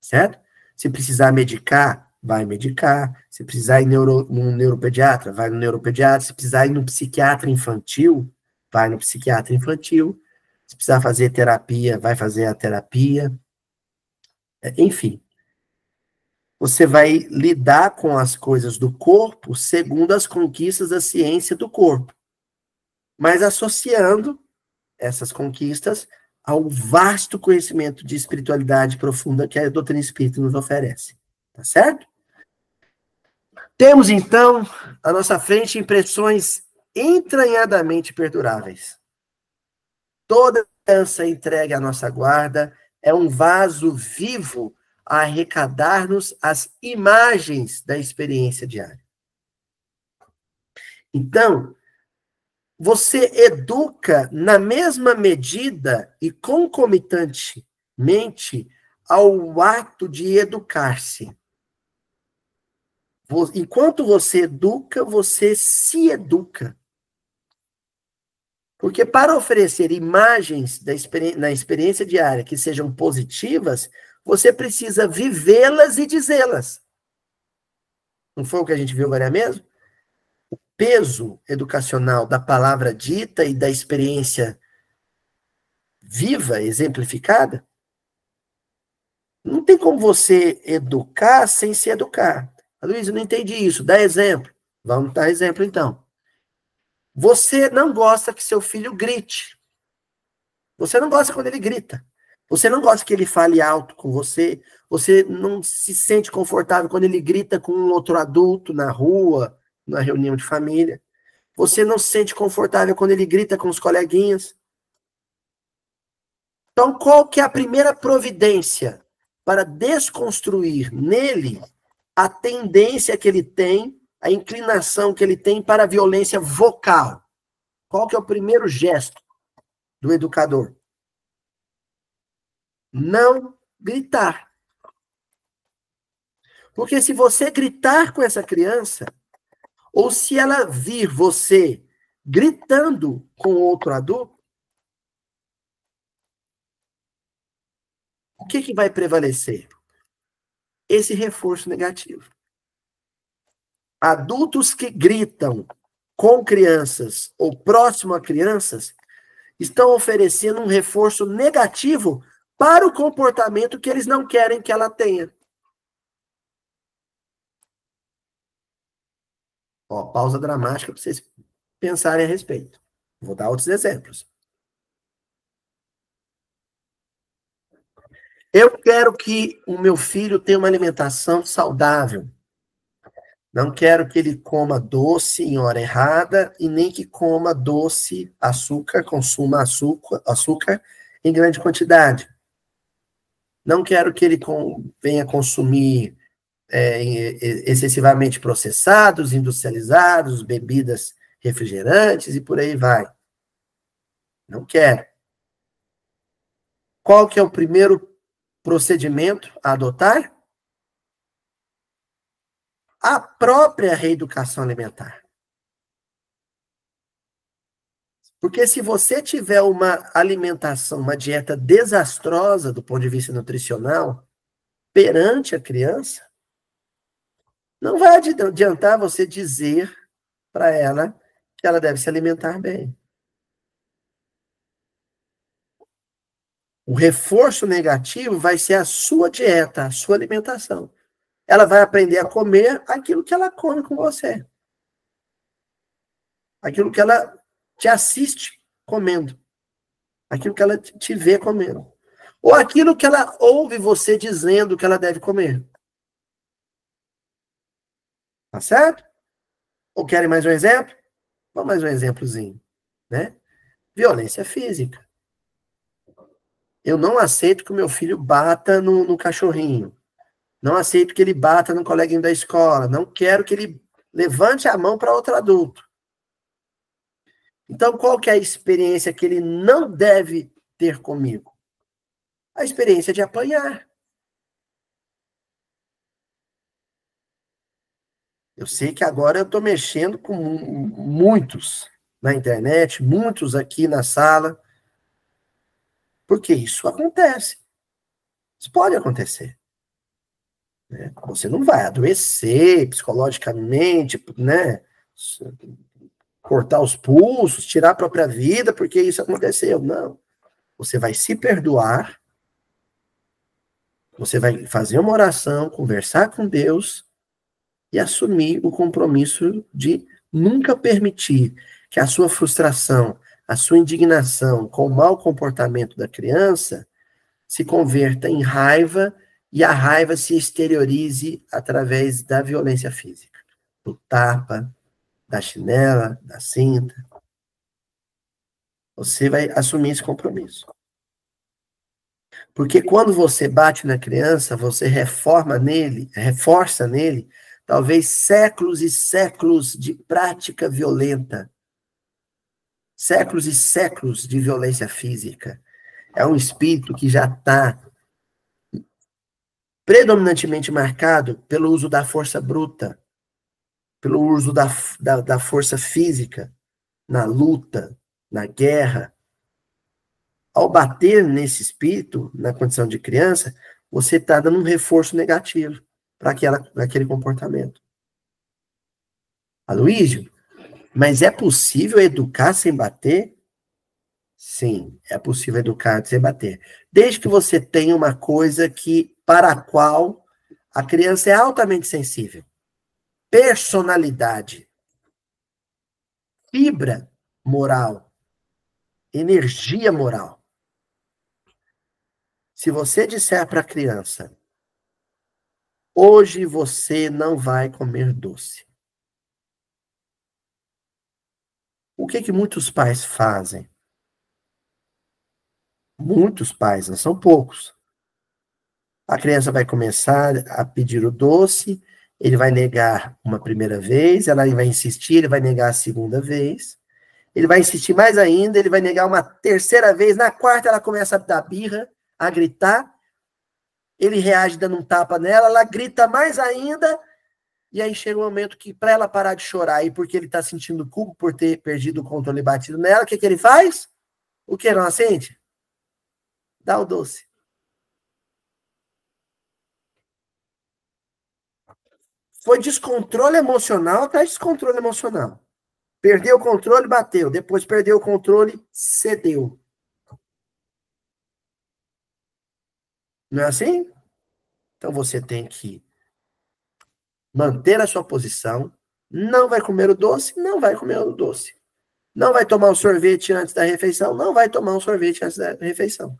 certo? Se precisar medicar, vai medicar. Se precisar ir num neuropediatra, vai no neuropediatra. Se precisar ir no psiquiatra infantil, vai no psiquiatra infantil. Se precisar fazer terapia, vai fazer a terapia. Enfim, você vai lidar com as coisas do corpo segundo as conquistas da ciência do corpo, mas associando essas conquistas ao vasto conhecimento de espiritualidade profunda que a doutrina espírita nos oferece. Tá certo? Temos, então, à nossa frente impressões entranhadamente perduráveis. Toda criança entregue à nossa guarda é um vaso vivo a arrecadar-nos as imagens da experiência diária. Então, você educa na mesma medida e concomitantemente ao ato de educar-se. Enquanto você educa, você se educa. Porque para oferecer imagens na experiência diária que sejam positivas, você precisa vivê-las e dizê-las. Não foi o que a gente viu agora mesmo? O peso educacional da palavra dita e da experiência viva, exemplificada. Não tem como você educar sem se educar. Luiz, eu não entendi isso. Dá exemplo. Vamos dar exemplo, então. Você não gosta que seu filho grite. Você não gosta quando ele grita. Você não gosta que ele fale alto com você. Você não se sente confortável quando ele grita com um outro adulto na rua, na reunião de família. Você não se sente confortável quando ele grita com os coleguinhas. Então, qual que é a primeira providência para desconstruir nele a tendência que ele tem, a inclinação que ele tem para a violência vocal? Qual que é o primeiro gesto do educador? Não gritar. Porque se você gritar com essa criança, ou se ela vir você gritando com outro adulto, o que vai prevalecer? Esse reforço negativo. Adultos que gritam com crianças ou próximo a crianças estão oferecendo um reforço negativo para o comportamento que eles não querem que ela tenha. Ó, pausa dramática para vocês pensarem a respeito. Vou dar outros exemplos. Eu quero que o meu filho tenha uma alimentação saudável. Não quero que ele coma doce em hora errada e nem que coma doce, açúcar, consuma açúcar em grande quantidade. Não quero que ele venha consumir excessivamente processados, industrializados, bebidas refrigerantes e por aí vai. Não quero. Qual que é o primeiro procedimento a adotar? A própria reeducação alimentar. Porque se você tiver uma alimentação, uma dieta desastrosa do ponto de vista nutricional, perante a criança, não vai adiantar você dizer para ela que ela deve se alimentar bem. O reforço negativo vai ser a sua dieta, a sua alimentação. Ela vai aprender a comer aquilo que ela come com você. Aquilo que ela te assiste comendo. Aquilo que ela te vê comendo. Ou aquilo que ela ouve você dizendo que ela deve comer. Tá certo? Ou querem mais um exemplo? Vamos mais um exemplozinho, né? Violência física. Eu não aceito que o meu filho bata no cachorrinho. Não aceito que ele bata no coleguinho da escola. Não quero que ele levante a mão para outro adulto. Então, qual que é a experiência que ele não deve ter comigo? A experiência de apanhar. Eu sei que agora eu estou mexendo com muitos na internet, muitos aqui na sala, porque isso acontece. Isso pode acontecer. Né? Você não vai adoecer psicologicamente, né? Cortar os pulsos, tirar a própria vida, porque isso aconteceu. Não. Você vai se perdoar, você vai fazer uma oração, conversar com Deus e assumir o compromisso de nunca permitir que a sua frustração, a sua indignação com o mau comportamento da criança se converta em raiva e a raiva se exteriorize através da violência física, do tapa, da chinela, da cinta. Você vai assumir esse compromisso. Porque quando você bate na criança, você reforça nele, talvez séculos e séculos de prática violenta. Séculos e séculos de violência física. É um espírito que já está predominantemente marcado pelo uso da força bruta, pelo uso da força física, na luta, na guerra. Ao bater nesse espírito, na condição de criança, você está dando um reforço negativo para aquele comportamento. Aloísio, mas é possível educar sem bater? Sim, é possível educar sem bater. Desde que você tenha uma coisa para a qual a criança é altamente sensível. Personalidade. Fibra moral. Energia moral. Se você disser para a criança, hoje você não vai comer doce. O que que muitos pais fazem? Muitos pais, não são poucos. A criança vai começar a pedir o doce, ele vai negar uma primeira vez, ela vai insistir, ele vai negar a segunda vez, ele vai insistir mais ainda, ele vai negar uma terceira vez, na quarta ela começa a dar birra, a gritar, ele reage dando um tapa nela, ela grita mais ainda, e aí chega um momento que, para ela parar de chorar, e porque ele está sentindo culpa por ter perdido o controle batido nela, o que que ele faz? O que não sente? Dá o doce. Foi descontrole emocional atrás de descontrole emocional. Perdeu o controle, bateu. Depois perdeu o controle, cedeu. Não é assim? Então você tem que manter a sua posição. Não vai comer o doce, não vai comer o doce. Não vai tomar o sorvete antes da refeição, não vai tomar um sorvete antes da refeição.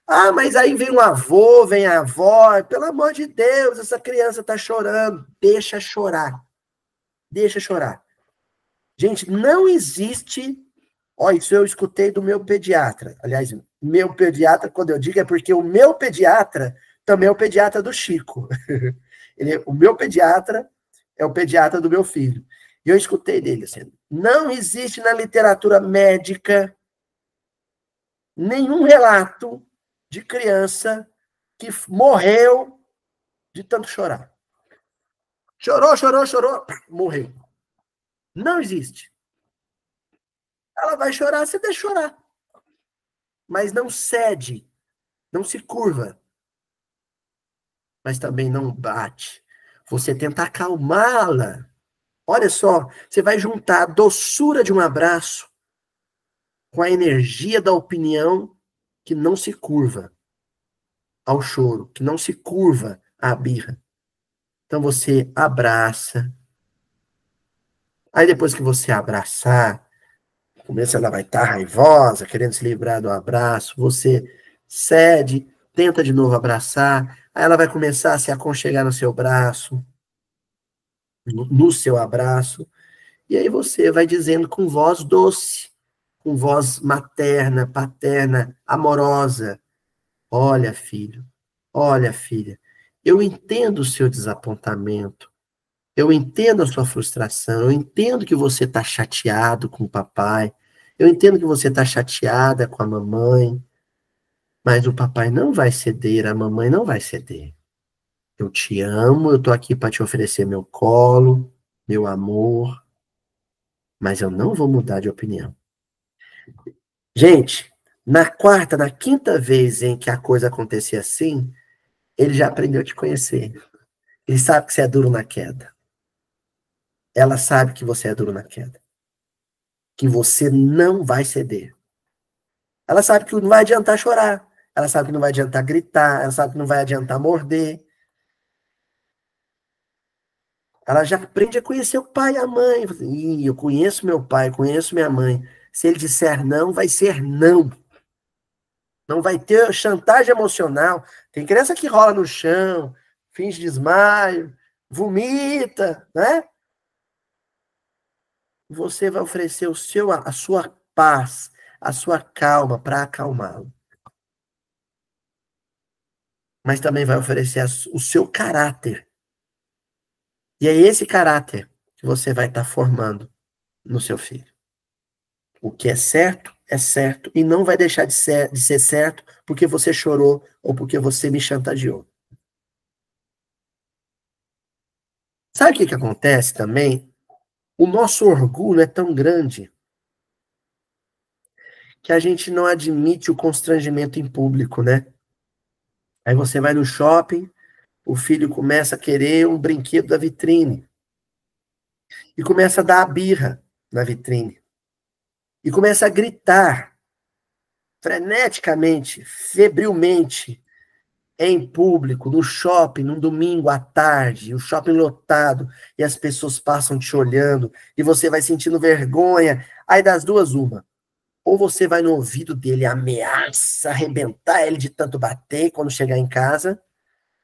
Ah, mas aí vem o avô, vem a avó. Pelo amor de Deus, essa criança está chorando. Deixa chorar. Deixa chorar. Gente, não existe. Ó, isso eu escutei do meu pediatra. Aliás, meu pediatra, quando eu digo, é porque o meu pediatra também é o pediatra do Chico. O meu pediatra é o pediatra do meu filho. E eu escutei dele assim: não existe na literatura médica nenhum relato de criança que morreu de tanto chorar. Chorou, chorou, chorou, morreu. Não existe. Ela vai chorar, você deixa chorar. Mas não cede, não se curva, mas também não bate. Você tenta acalmá-la. Olha só, você vai juntar a doçura de um abraço com a energia da opinião que não se curva ao choro, que não se curva à birra. Então você abraça. Aí depois que você abraçar, no começo ela vai estar raivosa, querendo se livrar do abraço, você cede, tenta de novo abraçar, aí ela vai começar a se aconchegar no seu braço, no seu abraço, e aí você vai dizendo com voz doce, com voz materna, paterna, amorosa: olha, filho, olha, filha, eu entendo o seu desapontamento, eu entendo a sua frustração, eu entendo que você está chateado com o papai, eu entendo que você está chateada com a mamãe, mas o papai não vai ceder, a mamãe não vai ceder. Eu te amo, eu estou aqui para te oferecer meu colo, meu amor, mas eu não vou mudar de opinião. Gente, na quarta, na quinta vez em que a coisa acontecia assim, ele já aprendeu a te conhecer. Ele sabe que você é duro na queda. Ela sabe que você é duro na queda. Que você não vai ceder. Ela sabe que não vai adiantar chorar. Ela sabe que não vai adiantar gritar. Ela sabe que não vai adiantar morder. Ela já aprende a conhecer o pai e a mãe. Ih, eu conheço meu pai, conheço minha mãe. Se ele disser não, vai ser não. Não vai ter chantagem emocional. Tem criança que rola no chão, finge desmaio, vomita, né? Você vai oferecer a sua paz, a sua calma para acalmá-lo. Mas também vai oferecer o seu caráter. E é esse caráter que você vai estar formando no seu filho. O que é certo e não vai deixar de ser certo porque você chorou ou porque você me chantageou. Sabe o que acontece também? O nosso orgulho é tão grande que a gente não admite o constrangimento em público, né? Aí você vai no shopping, o filho começa a querer um brinquedo da vitrine e começa a dar a birra na vitrine e começa a gritar freneticamente, febrilmente, em público, no shopping, num domingo à tarde, o shopping lotado, e as pessoas passam te olhando, e você vai sentindo vergonha. Aí das duas, uma. ou você vai no ouvido dele, ameaça arrebentar ele de tanto bater quando chegar em casa,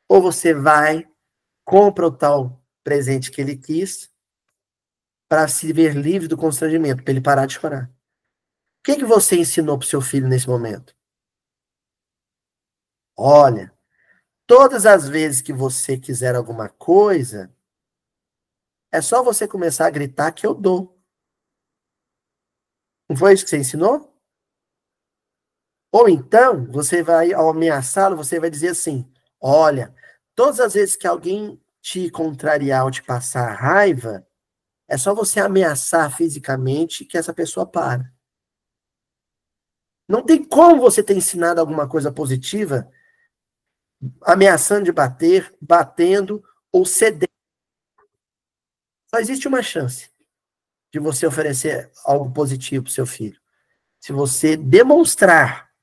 ou você vai, compra o tal presente que ele quis, para se ver livre do constrangimento, para ele parar de chorar. O que você ensinou para o seu filho nesse momento? Olha, todas as vezes que você quiser alguma coisa, é só você começar a gritar que eu dou. Não foi isso que você ensinou? Ou então, você vai, ao ameaçá-lo, você vai dizer assim: olha, todas as vezes que alguém te contrariar ou te passar raiva, é só você ameaçar fisicamente que essa pessoa para. Não tem como você ter ensinado alguma coisa positiva ameaçando de bater, batendo ou cedendo. Só existe uma chance de você oferecer algo positivo para o seu filho. Se você demonstrar,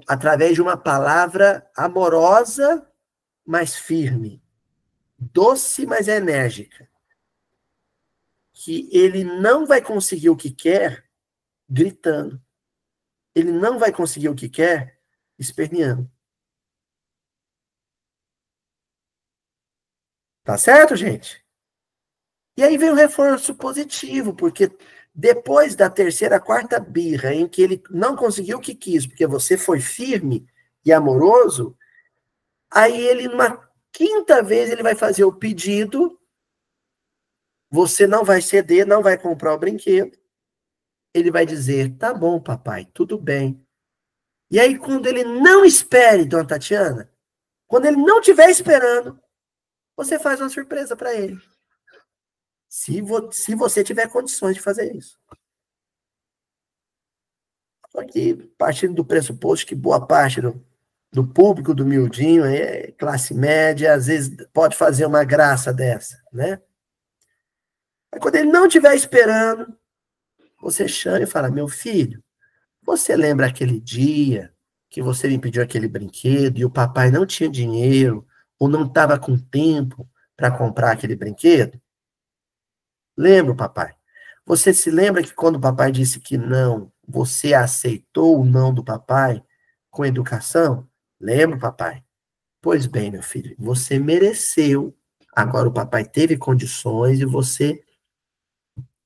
através de uma palavra amorosa, mas firme, doce, mas enérgica, que ele não vai conseguir o que quer gritando. Ele não vai conseguir o que quer esperneando. Tá certo, gente? E aí vem o reforço positivo, porque depois da terceira, quarta birra, em que ele não conseguiu o que quis, porque você foi firme e amoroso, aí ele, numa quinta vez, ele vai fazer o pedido, você não vai ceder, não vai comprar o brinquedo, ele vai dizer, tá bom, papai, tudo bem. E aí, quando ele não espere, dona Tatiana, quando ele não estiver esperando, você faz uma surpresa para ele. Se você tiver condições de fazer isso. Só que, partindo do pressuposto que boa parte do público do miudinho é classe média, às vezes pode fazer uma graça dessa, né? Mas quando ele não estiver esperando, você chama e fala, meu filho, você lembra aquele dia que você me pediu aquele brinquedo e o papai não tinha dinheiro ou não estava com tempo para comprar aquele brinquedo? Lembra, papai? Você se lembra que quando o papai disse que não, você aceitou o não do papai com educação? Lembra, papai? Pois bem, meu filho, você mereceu. Agora o papai teve condições e você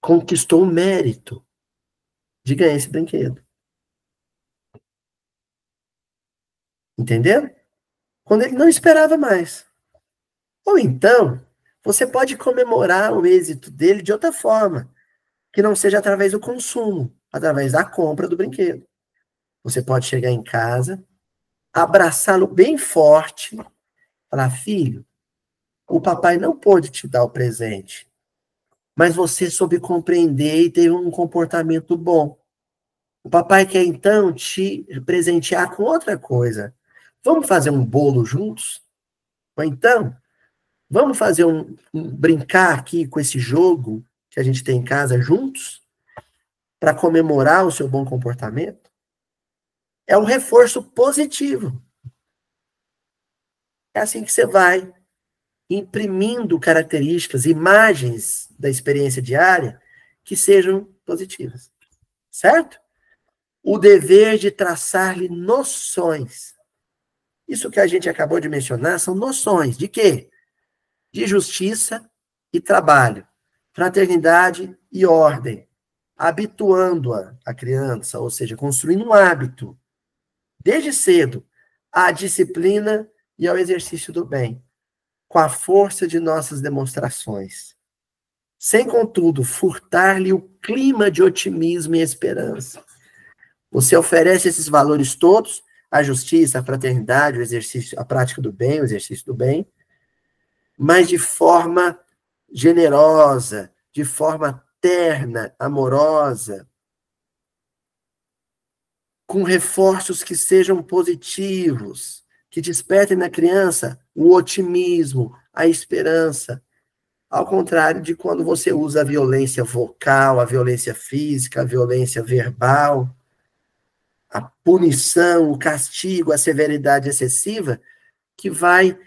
conquistou o mérito de ganhar esse brinquedo. Entendeu? Quando ele não esperava mais. Ou então, você pode comemorar o êxito dele de outra forma, que não seja através do consumo, através da compra do brinquedo. Você pode chegar em casa, abraçá-lo bem forte, falar, filho, o papai não pôde te dar o presente, mas você soube compreender e teve um comportamento bom. O papai quer, então, te presentear com outra coisa. Vamos fazer um bolo juntos? Ou então, vamos fazer brincar aqui com esse jogo que a gente tem em casa juntos? Para comemorar o seu bom comportamento? É um reforço positivo. É assim que você vai imprimindo características, imagens da experiência diária que sejam positivas. Certo? O dever de traçar-lhe noções. Isso que a gente acabou de mencionar são noções de quê? De justiça e trabalho, fraternidade e ordem, habituando-a, a criança, ou seja, construindo um hábito, desde cedo, à disciplina e ao exercício do bem, com a força de nossas demonstrações, sem, contudo, furtar-lhe o clima de otimismo e esperança. Você oferece esses valores todos, a justiça, a fraternidade, o exercício, a prática do bem, o exercício do bem, mas de forma generosa, de forma terna, amorosa, com reforços que sejam positivos, que despertem na criança o otimismo, a esperança. Ao contrário de quando você usa a violência vocal, a violência física, a violência verbal, a punição, o castigo, a severidade excessiva, que vai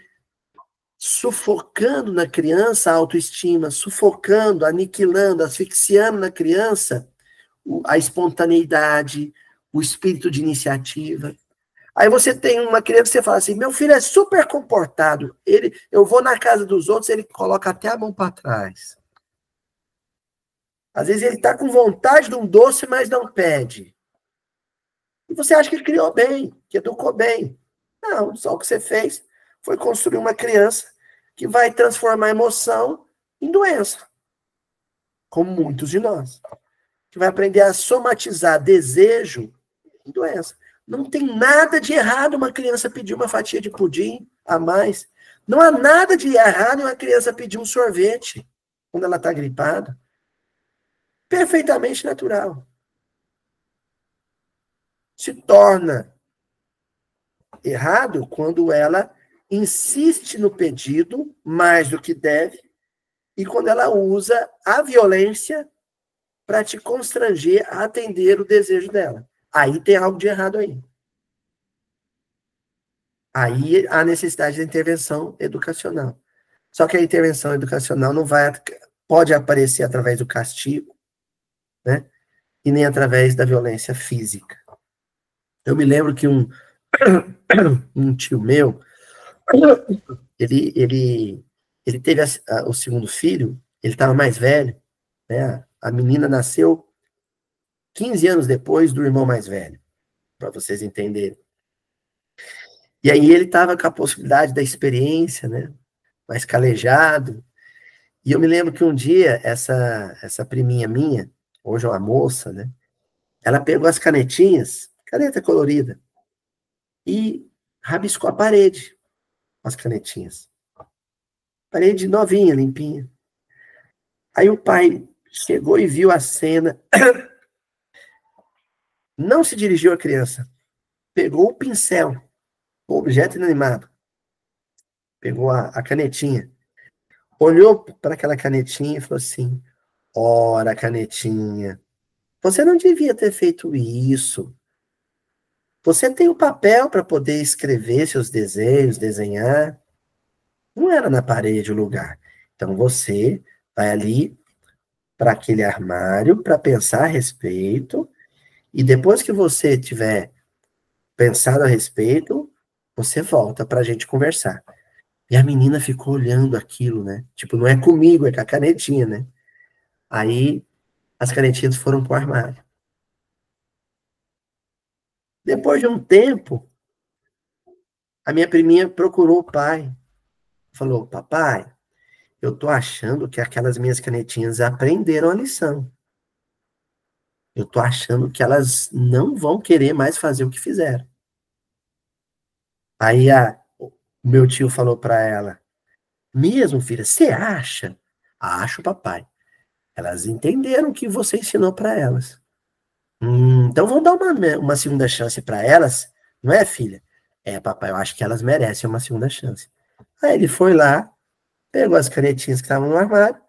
sufocando na criança a autoestima, sufocando, aniquilando, asfixiando na criança a espontaneidade, o espírito de iniciativa. Aí você tem uma criança que você fala assim, meu filho é super comportado, eu vou na casa dos outros, ele coloca até a mão para trás. Às vezes ele está com vontade de um doce, mas não pede. E você acha que ele criou bem, que educou bem. Não, só o que você fez foi construir uma criança que vai transformar a emoção em doença. Como muitos de nós. Que vai aprender a somatizar desejo em doença. Não tem nada de errado uma criança pedir uma fatia de pudim a mais. Não há nada de errado uma criança pedir um sorvete quando ela está gripada. Perfeitamente natural. Se torna errado quando ela insiste no pedido mais do que deve e quando ela usa a violência para te constranger a atender o desejo dela. Aí tem algo de errado aí. Aí há necessidade de intervenção educacional. Só que a intervenção educacional não pode aparecer através do castigo, né? E nem através da violência física. Eu me lembro que um tio meu, ele teve o segundo filho, ele estava mais velho, né? A menina nasceu 15 anos depois do irmão mais velho, para vocês entenderem. E aí ele estava com a possibilidade da experiência, né? Mais calejado. E eu me lembro que um dia, essa priminha minha, hoje é uma moça, né? Ela pegou as canetinhas, caneta colorida, e rabiscou a parede com as canetinhas. Parede novinha, limpinha. Aí o pai chegou e viu a cena, não se dirigiu à criança, pegou o pincel, o objeto inanimado, pegou a canetinha, olhou para aquela canetinha e falou assim, ora, canetinha, você não devia ter feito isso. Você tem o papel para poder escrever seus desejos, desenhar. Não era na parede o lugar. Então você vai ali para aquele armário para pensar a respeito e depois que você tiver pensado a respeito, você volta para a gente conversar. E a menina ficou olhando aquilo, né? Tipo, não é comigo, é com a canetinha, né? Aí as canetinhas foram pro armário. Depois de um tempo, a minha priminha procurou o pai. Falou, papai, eu tô achando que aquelas minhas canetinhas aprenderam a lição. Eu tô achando que elas não vão querer mais fazer o que fizeram. Aí o meu tio falou para ela, mesmo, filha, você acha? Acho, papai. Elas entenderam o que você ensinou para elas. Então vamos dar uma segunda chance para elas, não é, filha? É, papai, eu acho que elas merecem uma segunda chance. Aí ele foi lá, pegou as canetinhas que estavam no armário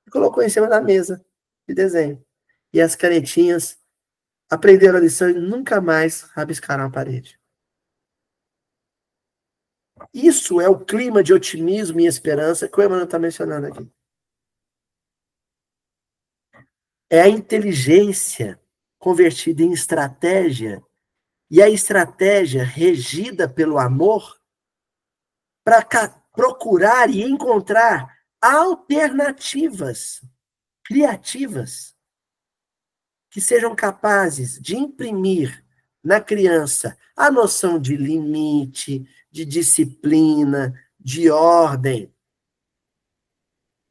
e colocou em cima da mesa de desenho. E as canetinhas aprenderam a lição e nunca mais rabiscaram a parede. Isso é o clima de otimismo e esperança que o Emmanuel está mencionando aqui. É a inteligência convertida em estratégia e a estratégia regida pelo amor para procurar e encontrar alternativas criativas que sejam capazes de imprimir na criança a noção de limite, de disciplina, de ordem,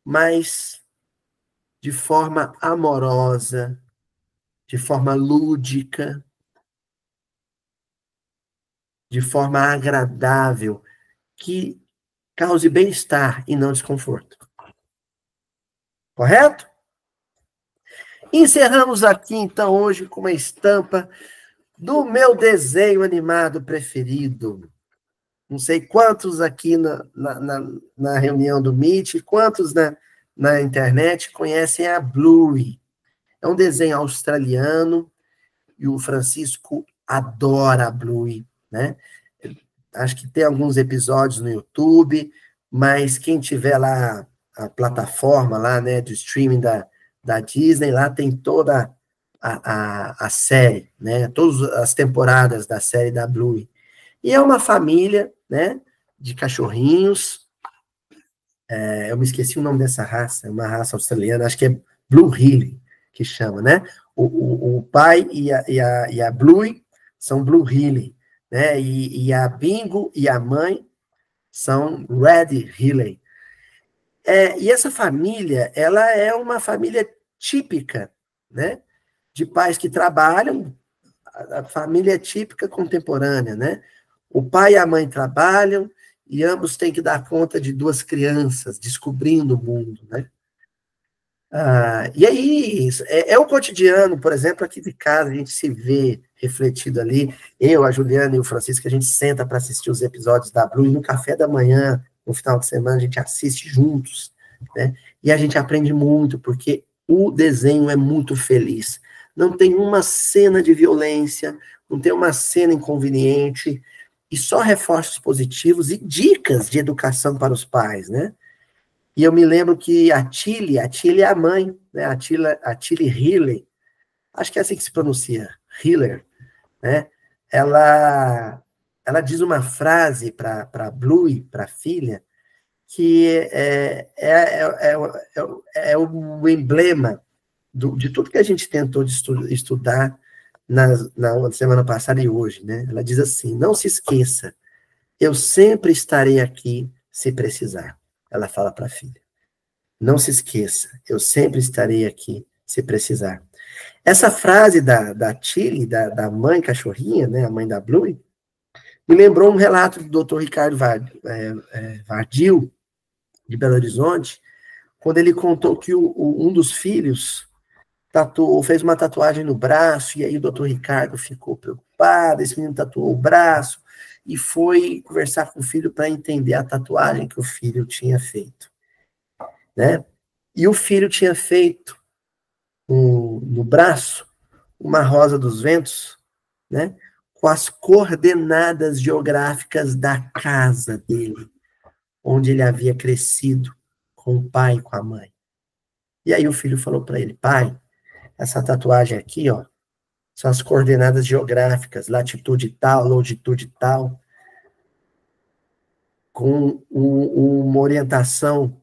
mas de forma amorosa, de forma lúdica, de forma agradável, que cause bem-estar e não desconforto. Correto? Encerramos aqui, então, hoje com uma estampa do meu desenho animado preferido. Não sei quantos aqui na reunião do Meet, quantos na internet conhecem a Bluey. É um desenho australiano e o Francisco adora a Bluey, né? Acho que tem alguns episódios no YouTube, mas quem tiver lá a plataforma lá, né, do streaming da Disney, lá tem toda a série, né? Todas as temporadas da série da Bluey. E é uma família, né? De cachorrinhos. Eu me esqueci o nome dessa raça, é uma raça australiana, acho que é Blue Heeler, que chama, né? O pai e a Bluey são Blue Heeler, né? E a Bingo e a mãe são Red Heeler. E essa família, ela é uma família típica, né? De pais que trabalham, a família típica contemporânea, né? O pai e a mãe trabalham e ambos têm que dar conta de duas crianças, descobrindo o mundo, né? E aí, o cotidiano, por exemplo, aqui de casa, a gente se vê refletido ali, eu, a Juliana e o Francisco, a gente senta para assistir os episódios da Blue, e no café da manhã, no final de semana, a gente assiste juntos, né? E a gente aprende muito, porque o desenho é muito feliz. Não tem uma cena de violência, não tem uma cena inconveniente, e só reforços positivos e dicas de educação para os pais, né? E eu me lembro que a Tilly é a mãe, né? A Tilly Heeler, acho que é assim que se pronuncia, Heeler, né? Ela diz uma frase para Bluey, para a filha, que é o emblema de tudo que a gente tentou estudar na semana passada e hoje, né? Ela diz assim: não se esqueça, eu sempre estarei aqui se precisar. Ela fala para a filha. Não se esqueça, eu sempre estarei aqui se precisar. Essa frase da Tilly, da mãe cachorrinha, né, a mãe da Bluey, me lembrou um relato do Dr. Ricardo Vardil, de Belo Horizonte, quando ele contou que um dos filhos fez uma tatuagem no braço, e aí o Dr. Ricardo ficou preocupado, esse menino tatuou o braço, e foi conversar com o filho para entender a tatuagem que o filho tinha feito, né? E o filho tinha feito no braço uma rosa dos ventos, né? Com as coordenadas geográficas da casa dele, onde ele havia crescido com o pai e com a mãe. E aí o filho falou para ele: pai, essa tatuagem aqui, ó, são as coordenadas geográficas, latitude tal, longitude tal, com uma orientação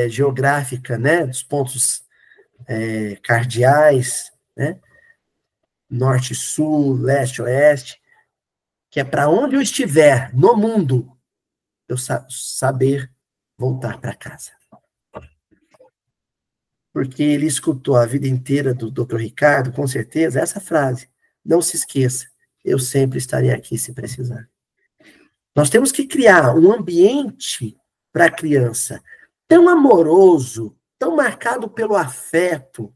geográfica, né, dos pontos cardeais, né, norte, sul, leste, oeste, que é para onde eu estiver no mundo, eu saber voltar para casa. Porque ele escutou a vida inteira do Dr. Ricardo, com certeza, essa frase: não se esqueça, eu sempre estarei aqui se precisar. Nós temos que criar um ambiente para a criança tão amoroso, tão marcado pelo afeto,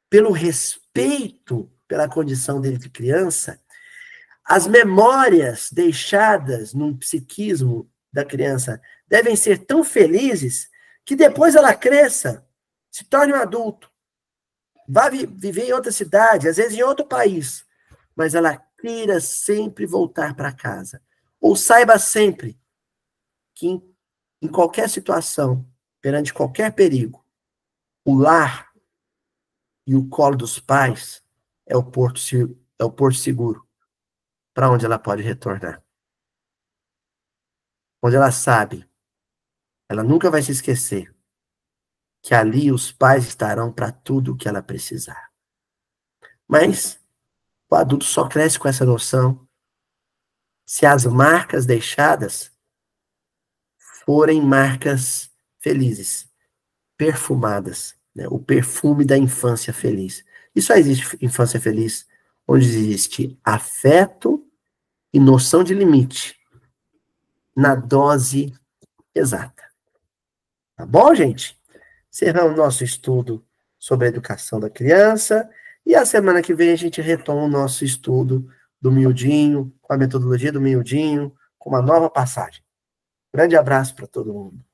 pelo respeito pela condição dele de criança. As memórias deixadas no psiquismo da criança devem ser tão felizes que depois ela cresça, se torne um adulto, vá viver em outra cidade, às vezes em outro país, mas ela queira sempre voltar para casa. Ou saiba sempre que em qualquer situação, perante qualquer perigo, o lar e o colo dos pais é o porto seguro para onde ela pode retornar. Onde ela sabe, ela nunca vai se esquecer que ali os pais estarão para tudo o que ela precisar. Mas o adulto só cresce com essa noção se as marcas deixadas forem marcas felizes, perfumadas, né? O perfume da infância feliz. E só existe infância feliz onde existe afeto e noção de limite na dose exata. Tá bom, gente? Encerramos nosso estudo sobre a educação da criança e a semana que vem a gente retoma o nosso estudo do miudinho, com a metodologia do miudinho, com uma nova passagem. Grande abraço para todo mundo.